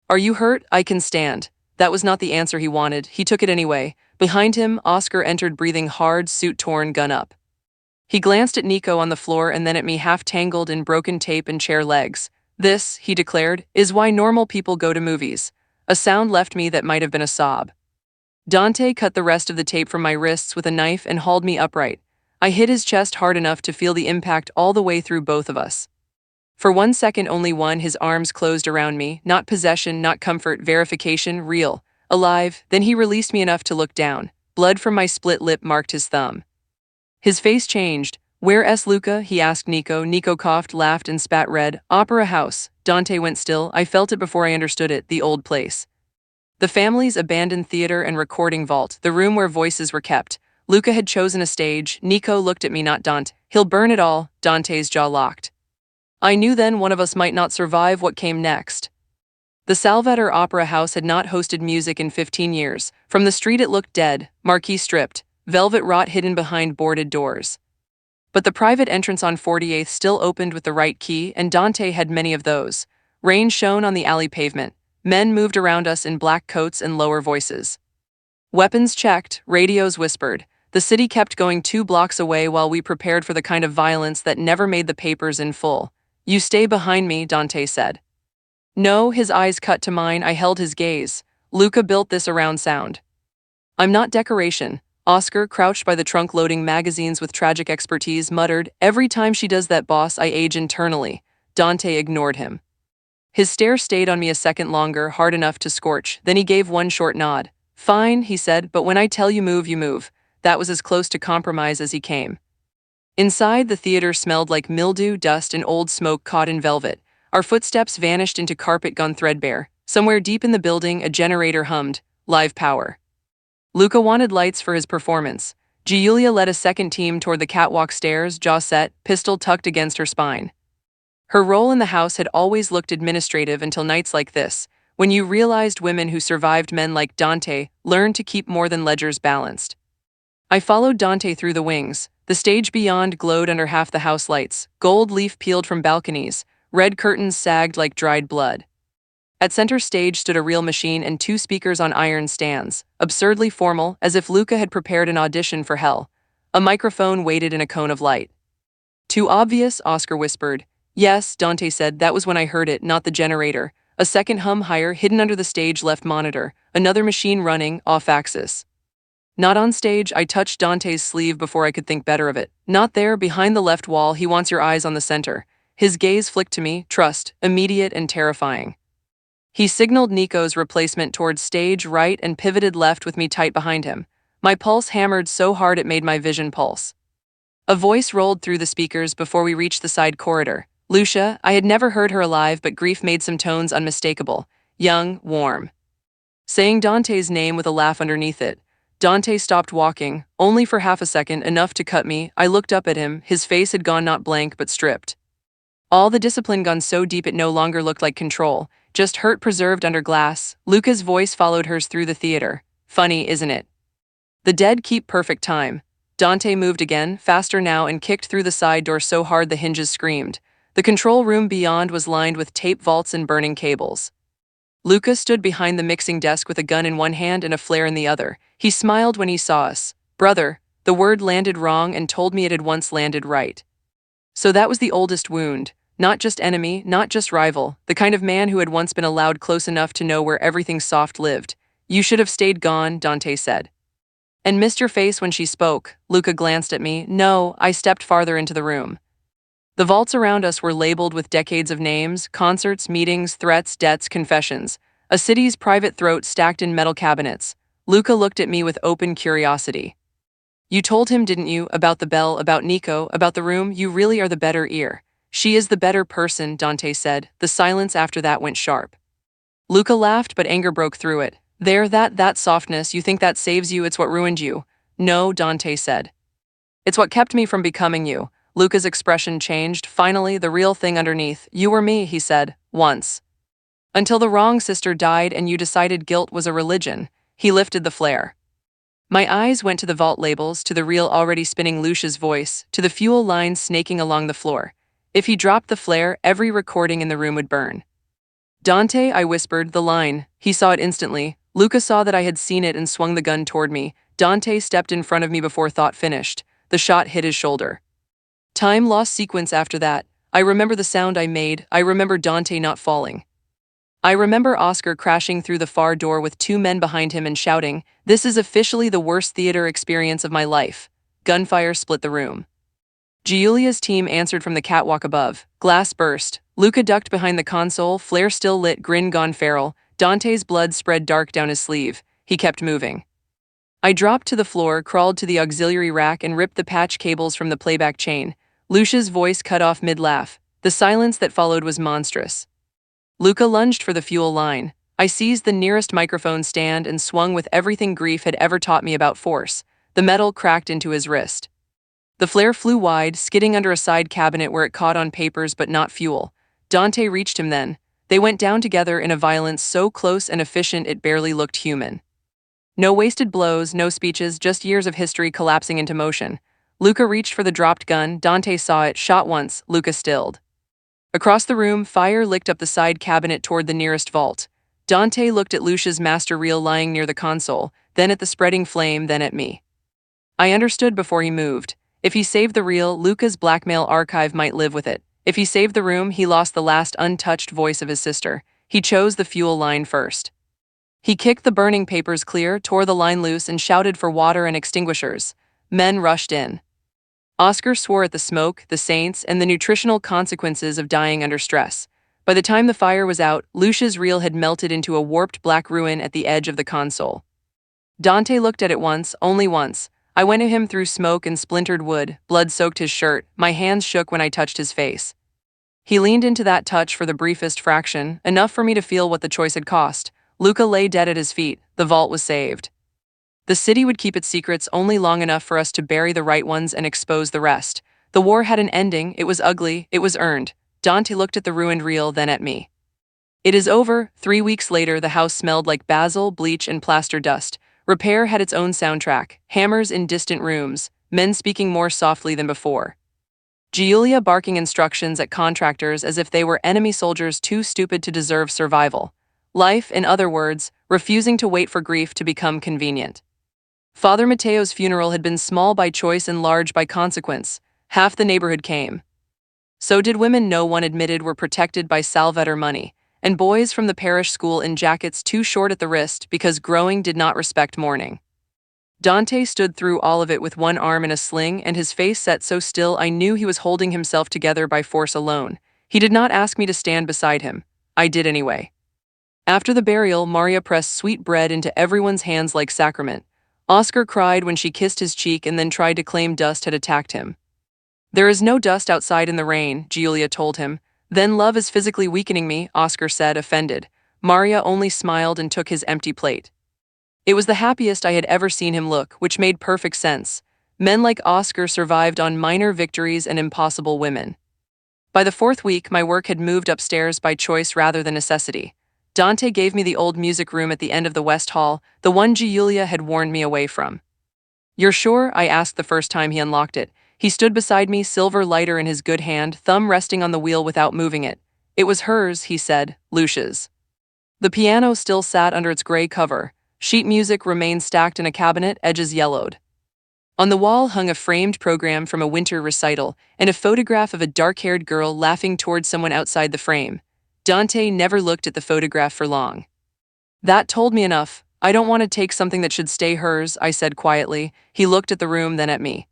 Are you hurt? I can stand. That was not the answer he wanted. He took it anyway. Behind him, Oscar entered breathing hard, suit torn, gun up. He glanced at Nico on the floor and then at me, half tangled in broken tape and chair legs. This, he declared, is why normal people go to movies. A sound left me that might have been a sob. Dante cut the rest of the tape from my wrists with a knife and hauled me upright. I hit his chest hard enough to feel the impact all the way through both of us. For 1 second, only one, his arms closed around me, not possession, not comfort, verification, real, alive. Then he released me enough to look down. Blood from my split lip marked his thumb. His face changed. "Where's Luca?" he asked Nico. Nico coughed, laughed, and spat red. "Opera house." Dante went still. I felt it before I understood it. The old place. The family's abandoned theater and recording vault, the room where voices were kept. Luca had chosen a stage. Nico looked at me, not Dante. "He'll burn it all." Dante's jaw locked. I knew then one of us might not survive what came next. The Salvator Opera House had not hosted music in 15 years. From the street it looked dead, marquee stripped, velvet wrought hidden behind boarded doors. But the private entrance on 48th still opened with the right key, and Dante had many of those. Rain shone on the alley pavement. Men moved around us in black coats and lower voices. Weapons checked, radios whispered. The city kept going 2 blocks away while we prepared for the kind of violence that never made the papers in full. "You stay behind me," Dante said. No, his eyes cut to mine. I held his gaze. Luca built this around sound. "I'm not decoration." Oscar, crouched by the trunk loading magazines with tragic expertise, muttered, "Every time she does that, boss, I age internally." Dante ignored him. His stare stayed on me a second longer, hard enough to scorch. Then he gave one short nod. "Fine," he said, "but when I tell you move, you move." That was as close to compromise as he came. Inside, the theater smelled like mildew, dust, and old smoke caught in velvet. Our footsteps vanished into carpet gone threadbare. Somewhere deep in the building, a generator hummed. Live power. Luca wanted lights for his performance. Giulia led a second team toward the catwalk stairs, jaw set, pistol tucked against her spine. Her role in the house had always looked administrative until nights like this, when you realized women who survived men like Dante learned to keep more than ledgers balanced. I followed Dante through the wings. The stage beyond glowed under half the house lights. Gold leaf peeled from balconies. Red curtains sagged like dried blood. At center stage stood a real machine and 2 speakers on iron stands, absurdly formal, as if Luca had prepared an audition for hell. A microphone waited in a cone of light. "Too obvious?" Oscar whispered. "Yes," Dante said. That was when I heard it, not the generator. A second hum higher, hidden under the stage left monitor. Another machine running, off-axis. "Not on stage." I touched Dante's sleeve before I could think better of it. "Not there, behind the left wall. He wants your eyes on the center." His gaze flicked to me, trust, immediate and terrifying. He signaled Nico's replacement towards stage right and pivoted left with me tight behind him. My pulse hammered so hard it made my vision pulse. A voice rolled through the speakers before we reached the side corridor. Lucia. I had never heard her alive, but grief made some tones unmistakable. Young, warm. Saying Dante's name with a laugh underneath it. Dante stopped walking, only for half a second, enough to cut me. I looked up at him. His face had gone not blank but stripped. All the discipline gone so deep it no longer looked like control, just hurt preserved under glass. Luca's voice followed hers through the theater. "Funny, isn't it? The dead keep perfect time." Dante moved again, faster now, and kicked through the side door so hard the hinges screamed. The control room beyond was lined with tape vaults and burning cables. Luca stood behind the mixing desk with a gun in one hand and a flare in the other. He smiled when he saw us. "Brother." The word landed wrong and told me it had once landed right. So that was the oldest wound. Not just enemy, not just rival, the kind of man who had once been allowed close enough to know where everything soft lived. "You should have stayed gone," Dante said. "And missed your face when she spoke." Luca glanced at me. "No." I stepped farther into the room. The vaults around us were labeled with decades of names, concerts, meetings, threats, debts, confessions. A city's private throat stacked in metal cabinets. Luca looked at me with open curiosity. "You told him, didn't you, about the bell, about Nico, about the room? You really are the better ear." "She is the better person," Dante said. The silence after that went sharp. Luca laughed, but anger broke through it. "There, that softness, you think that saves you, it's what ruined you." "No," Dante said. "It's what kept me from becoming you." Luca's expression changed. Finally, the real thing underneath. "You were me," he said, "once. Until the wrong sister died and you decided guilt was a religion." He lifted the flare. My eyes went to the vault labels, to the reel already spinning Lucia's voice, to the fuel lines snaking along the floor. If he dropped the flare, every recording in the room would burn. "Dante," I whispered, "the line." He saw it instantly. Luca saw that I had seen it and swung the gun toward me. Dante stepped in front of me before thought finished. The shot hit his shoulder. Time lost sequence after that. I remember the sound I made. I remember Dante not falling. I remember Oscar crashing through the far door with two men behind him and shouting, "This is officially the worst theater experience of my life." Gunfire split the room. Giulia's team answered from the catwalk above. Glass burst. Luca ducked behind the console, flare still lit, grin gone feral. Dante's blood spread dark down his sleeve. He kept moving. I dropped to the floor, crawled to the auxiliary rack, and ripped the patch cables from the playback chain. Lucia's voice cut off mid-laugh. The silence that followed was monstrous. Luca lunged for the fuel line. I seized the nearest microphone stand and swung with everything grief had ever taught me about force. The metal cracked into his wrist. The flare flew wide, skidding under a side cabinet where it caught on papers but not fuel. Dante reached him then. They went down together in a violence so close and efficient it barely looked human. No wasted blows, no speeches, just years of history collapsing into motion. Luca reached for the dropped gun. Dante saw it, shot once. Luca stilled. Across the room, fire licked up the side cabinet toward the nearest vault. Dante looked at Lucia's master reel lying near the console, then at the spreading flame, then at me. I understood before he moved. If he saved the reel, Luca's blackmail archive might live with it. If he saved the room, he lost the last untouched voice of his sister. He chose the fuel line first. He kicked the burning papers clear, tore the line loose, and shouted for water and extinguishers. Men rushed in. Oscar swore at the smoke, the saints, and the nutritional consequences of dying under stress. By the time the fire was out, Lucia's reel had melted into a warped black ruin at the edge of the console. Dante looked at it once, only once. I went at him through smoke and splintered wood. Blood soaked his shirt. My hands shook when I touched his face. He leaned into that touch for the briefest fraction, enough for me to feel what the choice had cost. Luca lay dead at his feet. The vault was saved. The city would keep its secrets only long enough for us to bury the right ones and expose the rest. The war had an ending. It was ugly. It was earned. Dante looked at the ruined reel, then at me. It is over. 3 weeks later, the house smelled like basil, bleach, and plaster dust. Repair had its own soundtrack. Hammers in distant rooms. Men speaking more softly than before. Giulia barking instructions at contractors as if they were enemy soldiers too stupid to deserve survival. Life, in other words, refusing to wait for grief to become convenient. Father Matteo's funeral had been small by choice and large by consequence. Half the neighborhood came. So did women no one admitted were protected by salvator money, and boys from the parish school in jackets too short at the wrist because growing did not respect mourning. Dante stood through all of it with one arm in a sling and his face set so still I knew he was holding himself together by force alone. He did not ask me to stand beside him. I did anyway. After the burial, Maria pressed sweet bread into everyone's hands like sacrament. Oscar cried when she kissed his cheek and then tried to claim dust had attacked him. "There is no dust outside in the rain," Giulia told him. "Then love is physically weakening me," Oscar said, offended. Maria only smiled and took his empty plate. It was the happiest I had ever seen him look, which made perfect sense. Men like Oscar survived on minor victories and impossible women. By the 4th week, my work had moved upstairs by choice rather than necessity. Dante gave me the old music room at the end of the West Hall, the one Giulia had warned me away from. "You're sure?" I asked the first time he unlocked it. He stood beside me, silver lighter in his good hand, thumb resting on the wheel without moving it. "It was hers," he said, "Lucia's." The piano still sat under its gray cover. Sheet music remained stacked in a cabinet, edges yellowed. On the wall hung a framed program from a winter recital, and a photograph of a dark-haired girl laughing toward someone outside the frame. Dante never looked at the photograph for long. "That told me enough. I don't want to take something that should stay hers," I said quietly. He looked at the room, then at me.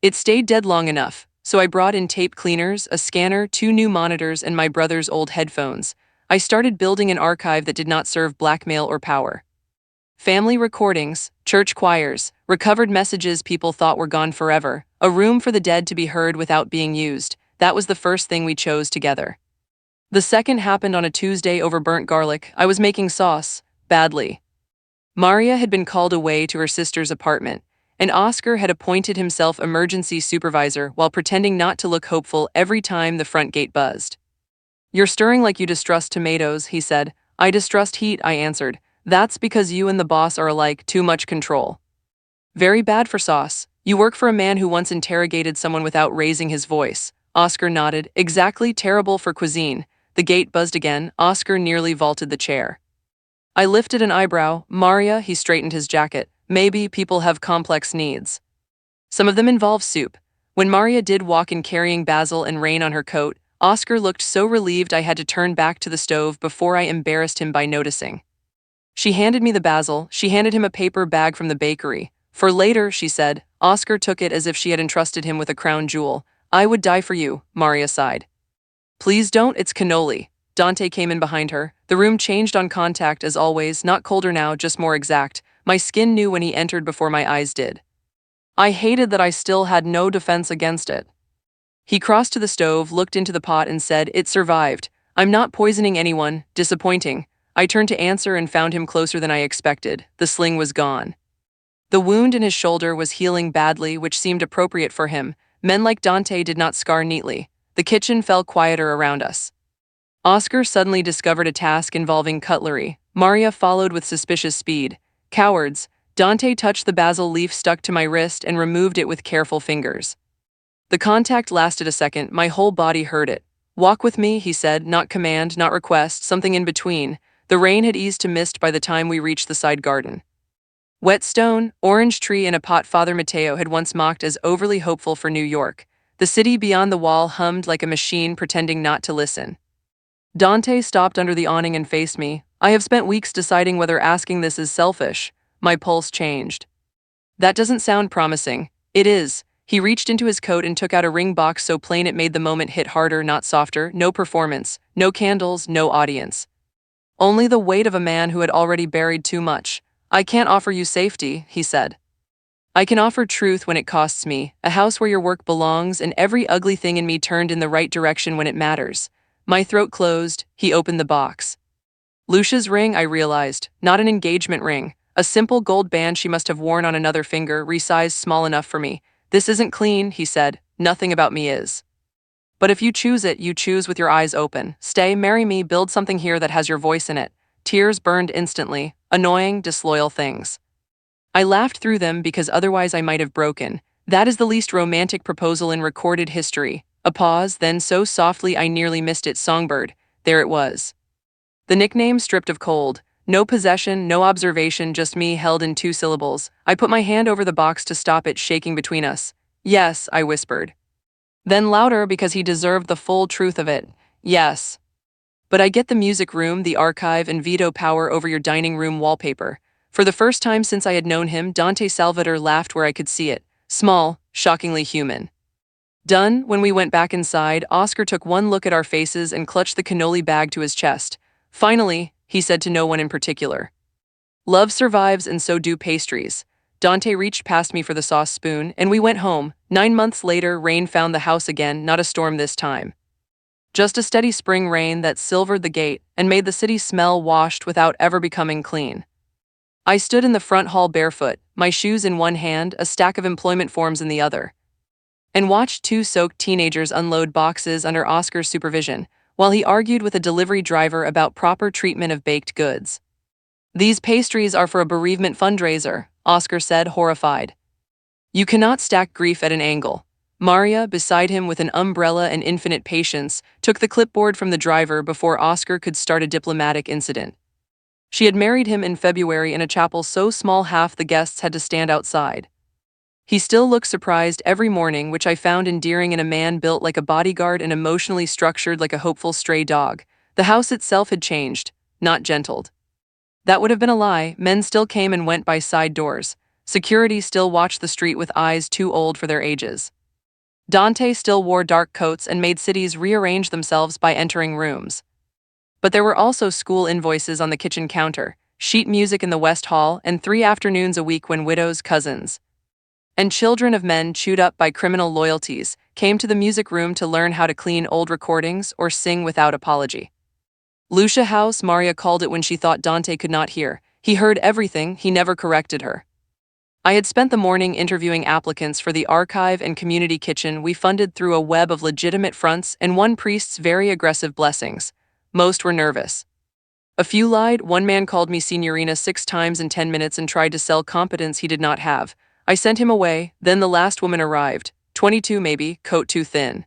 "It stayed dead long enough, so I brought in tape cleaners, a scanner, 2 new monitors, and my brother's old headphones. I started building an archive that did not serve blackmail or power. Family recordings, church choirs, recovered messages people thought were gone forever, a room for the dead to be heard without being used. That was the first thing we chose together. The second happened on a Tuesday over burnt garlic. I was making sauce, badly. Maria had been called away to her sister's apartment, and Oscar had appointed himself emergency supervisor while pretending not to look hopeful every time the front gate buzzed. "You're stirring like you distrust tomatoes," he said. "I distrust heat," I answered. "That's because you and the boss are alike, too much control." "Very bad for sauce. You work for a man who once interrogated someone without raising his voice." Oscar nodded. "Exactly, terrible for cuisine." The gate buzzed again. Oscar nearly vaulted the chair. I lifted an eyebrow. Maria, he straightened his jacket. Maybe people have complex needs. Some of them involve soup. When Maria did walk in carrying Basil and Rain on her coat, Oscar looked so relieved I had to turn back to the stove before I embarrassed him by noticing. She handed me the basil. She handed him a paper bag from the bakery. For later, she said. Oscar took it as if she had entrusted him with a crown jewel. I would die for you, Maria sighed. Please don't, it's cannoli. Dante came in behind her. The room changed on contact as always, not colder now, just more exact. My skin knew when he entered before my eyes did. I hated that I still had no defense against it. He crossed to the stove, looked into the pot and said, It survived. I'm not poisoning anyone. Disappointing. I turned to answer and found him closer than I expected. The sling was gone. The wound in his shoulder was healing badly, which seemed appropriate for him. Men like Dante did not scar neatly. The kitchen fell quieter around us. Oscar suddenly discovered a task involving cutlery. Maria followed with suspicious speed. Cowards. Dante touched the basil leaf stuck to my wrist and removed it with careful fingers. The contact lasted a second. My whole body heard it. Walk with me, he said, not command, not request, something in between. The rain had eased to mist by the time we reached the side garden. Wet stone, orange tree and a pot Father Mateo had once mocked as overly hopeful for New York. The city beyond the wall hummed like a machine pretending not to listen. Dante stopped under the awning and faced me. I have spent weeks deciding whether asking this is selfish. My pulse changed. That doesn't sound promising. It is. He reached into his coat and took out a ring box so plain it made the moment hit harder, not softer. No performance, no candles, no audience. Only the weight of a man who had already buried too much. I can't offer you safety, he said. I can offer truth when it costs me, a house where your work belongs and every ugly thing in me turned in the right direction when it matters. My throat closed. He opened the box. Lucia's ring, I realized, not an engagement ring. A simple gold band she must have worn on another finger, resized small enough for me. This isn't clean, he said. Nothing about me is. But if you choose it, you choose with your eyes open. Stay, marry me, build something here that has your voice in it. Tears burned instantly. Annoying, disloyal things. I laughed through them because otherwise I might have broken. That is the least romantic proposal in recorded history. A pause, then so softly I nearly missed it. Songbird. There it was. The nickname stripped of cold. No possession, no observation, just me held in 2 syllables. I put my hand over the box to stop it shaking between us. Yes, I whispered. Then louder because he deserved the full truth of it. Yes. But I get the music room, the archive, and veto power over your dining room wallpaper. For the first time since I had known him, Dante Salvator laughed where I could see it. Small, shockingly human. Done. When we went back inside, Oscar took one look at our faces and clutched the cannoli bag to his chest. Finally, he said to no one in particular. Love survives and so do pastries. Dante reached past me for the sauce spoon, and we went home. 9 months later, rain found the house again, not a storm this time. Just a steady spring rain that silvered the gate and made the city smell washed without ever becoming clean. I stood in the front hall barefoot, my shoes in one hand, a stack of employment forms in the other, and watched 2 soaked teenagers unload boxes under Oscar's supervision, while he argued with a delivery driver about proper treatment of baked goods. These pastries are for a bereavement fundraiser, Oscar said, horrified. You cannot stack grief at an angle. Maria, beside him with an umbrella and infinite patience, took the clipboard from the driver before Oscar could start a diplomatic incident. She had married him in February in a chapel so small half the guests had to stand outside. He still looked surprised every morning, which I found endearing in a man built like a bodyguard and emotionally structured like a hopeful stray dog. The house itself had changed, not gentled. That would have been a lie. Men still came and went by side doors. Security still watched the street with eyes too old for their ages. Dante still wore dark coats and made cities rearrange themselves by entering rooms. But there were also school invoices on the kitchen counter, sheet music in the West Hall, and 3 afternoons a week when widows, cousins, and children of men chewed up by criminal loyalties came to the music room to learn how to clean old recordings or sing without apology. Lucia House, Maria called it when she thought Dante could not hear. He heard everything, he never corrected her. I had spent the morning interviewing applicants for the archive and community kitchen we funded through a web of legitimate fronts and one priest's very aggressive blessings. Most were nervous. A few lied. One man called me Signorina 6 times in 10 minutes and tried to sell competence he did not have. I sent him away. Then the last woman arrived, 22 maybe, coat too thin,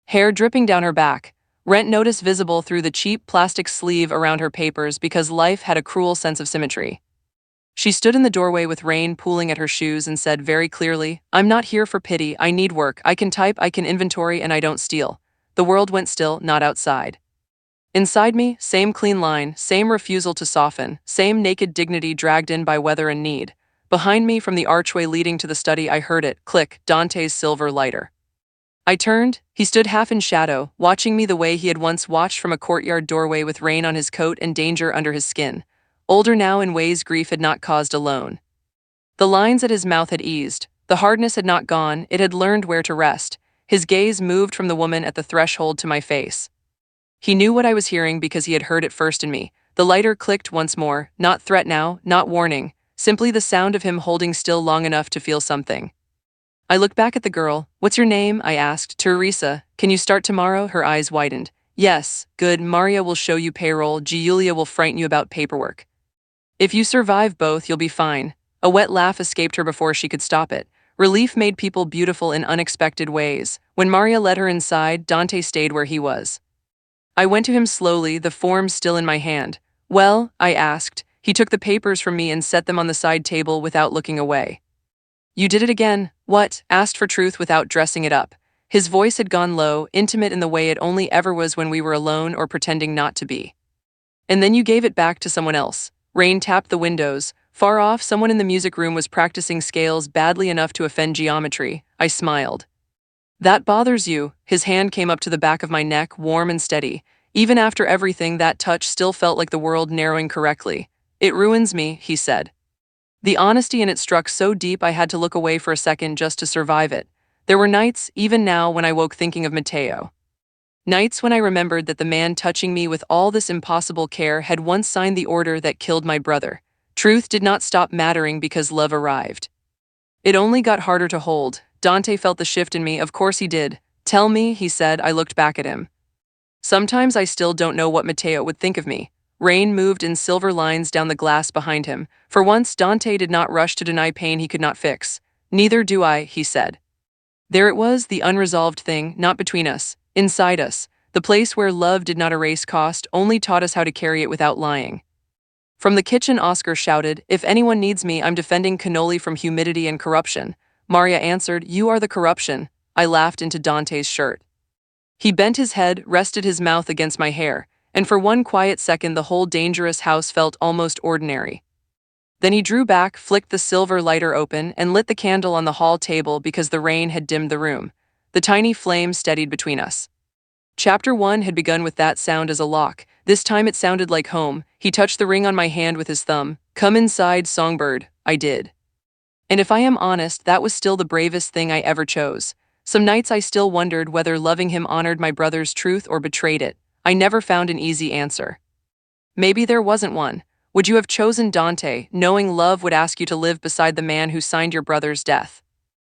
hair dripping down her back. rent notice visible through the cheap plastic sleeve around her papers because life had a cruel sense of symmetry. She stood in the doorway with rain pooling at her shoes and said very clearly, "I'm not here for pity, I need work, I can type, I can inventory, and I don't steal." The world went still, not outside. Inside me, same clean line, same refusal to soften, same naked dignity dragged in by weather and need. Behind me, from the archway leading to the study, I heard it, click, Dante's silver lighter. I turned. He stood half in shadow, watching me the way he had once watched from a courtyard doorway with rain on his coat and danger under his skin. Older now in ways grief had not caused alone. The lines at his mouth had eased. The hardness had not gone, it had learned where to rest. His gaze moved from the woman at the threshold to my face. He knew what I was hearing because he had heard it first in me. The lighter clicked once more, not threat now, not warning, simply the sound of him holding still long enough to feel something. I looked back at the girl. "What's your name?" I asked. "Teresa. Can you start tomorrow?" Her eyes widened. "Yes, good. Maria will show you payroll. Giulia will frighten you about paperwork. If you survive both, you'll be fine." A wet laugh escaped her before she could stop it. Relief made people beautiful in unexpected ways. When Maria led her inside, Dante stayed where he was. I went to him slowly, the form still in my hand. "Well?" I asked. He took the papers from me and set them on the side table without looking away. "You did it again." "What?" Asked for truth without dressing it up. His voice had gone low, intimate in the way it only ever was when we were alone or pretending not to be. "And then you gave it back to someone else." Rain tapped the windows. Far off, someone in the music room was practicing scales badly enough to offend geometry. I smiled. "That bothers you." His hand came up to the back of my neck, warm and steady. Even after everything, that touch still felt like the world narrowing correctly. "It ruins me," he said. The honesty in it struck so deep I had to look away for a second just to survive it. There were nights, even now, when I woke thinking of Matteo. Nights when I remembered that the man touching me with all this impossible care had once signed the order that killed my brother. Truth did not stop mattering because love arrived. It only got harder to hold. Dante felt the shift in me. Of course he did. "Tell me," he said. I looked back at him. "Sometimes I still don't know what Matteo would think of me." Rain moved in silver lines down the glass behind him. For once, Dante did not rush to deny pain he could not fix. "Neither do I," he said. There it was, the unresolved thing, not between us, inside us, the place where love did not erase cost, only taught us how to carry it without lying. From the kitchen, Oscar shouted, "If anyone needs me, I'm defending cannoli from humidity and corruption." Maria answered, "You are the corruption." I laughed into Dante's shirt. He bent his head, rested his mouth against my hair, and for one quiet second the whole dangerous house felt almost ordinary. Then he drew back, flicked the silver lighter open, and lit the candle on the hall table because the rain had dimmed the room. The tiny flame steadied between us. Chapter 1 had begun with that sound as a lock. This time it sounded like home. He touched the ring on my hand with his thumb. "Come inside, songbird." I did. And if I am honest, that was still the bravest thing I ever chose. Some nights I still wondered whether loving him honored my brother's truth or betrayed it. I never found an easy answer. Maybe there wasn't one. Would you have chosen Dante, knowing love would ask you to live beside the man who signed your brother's death?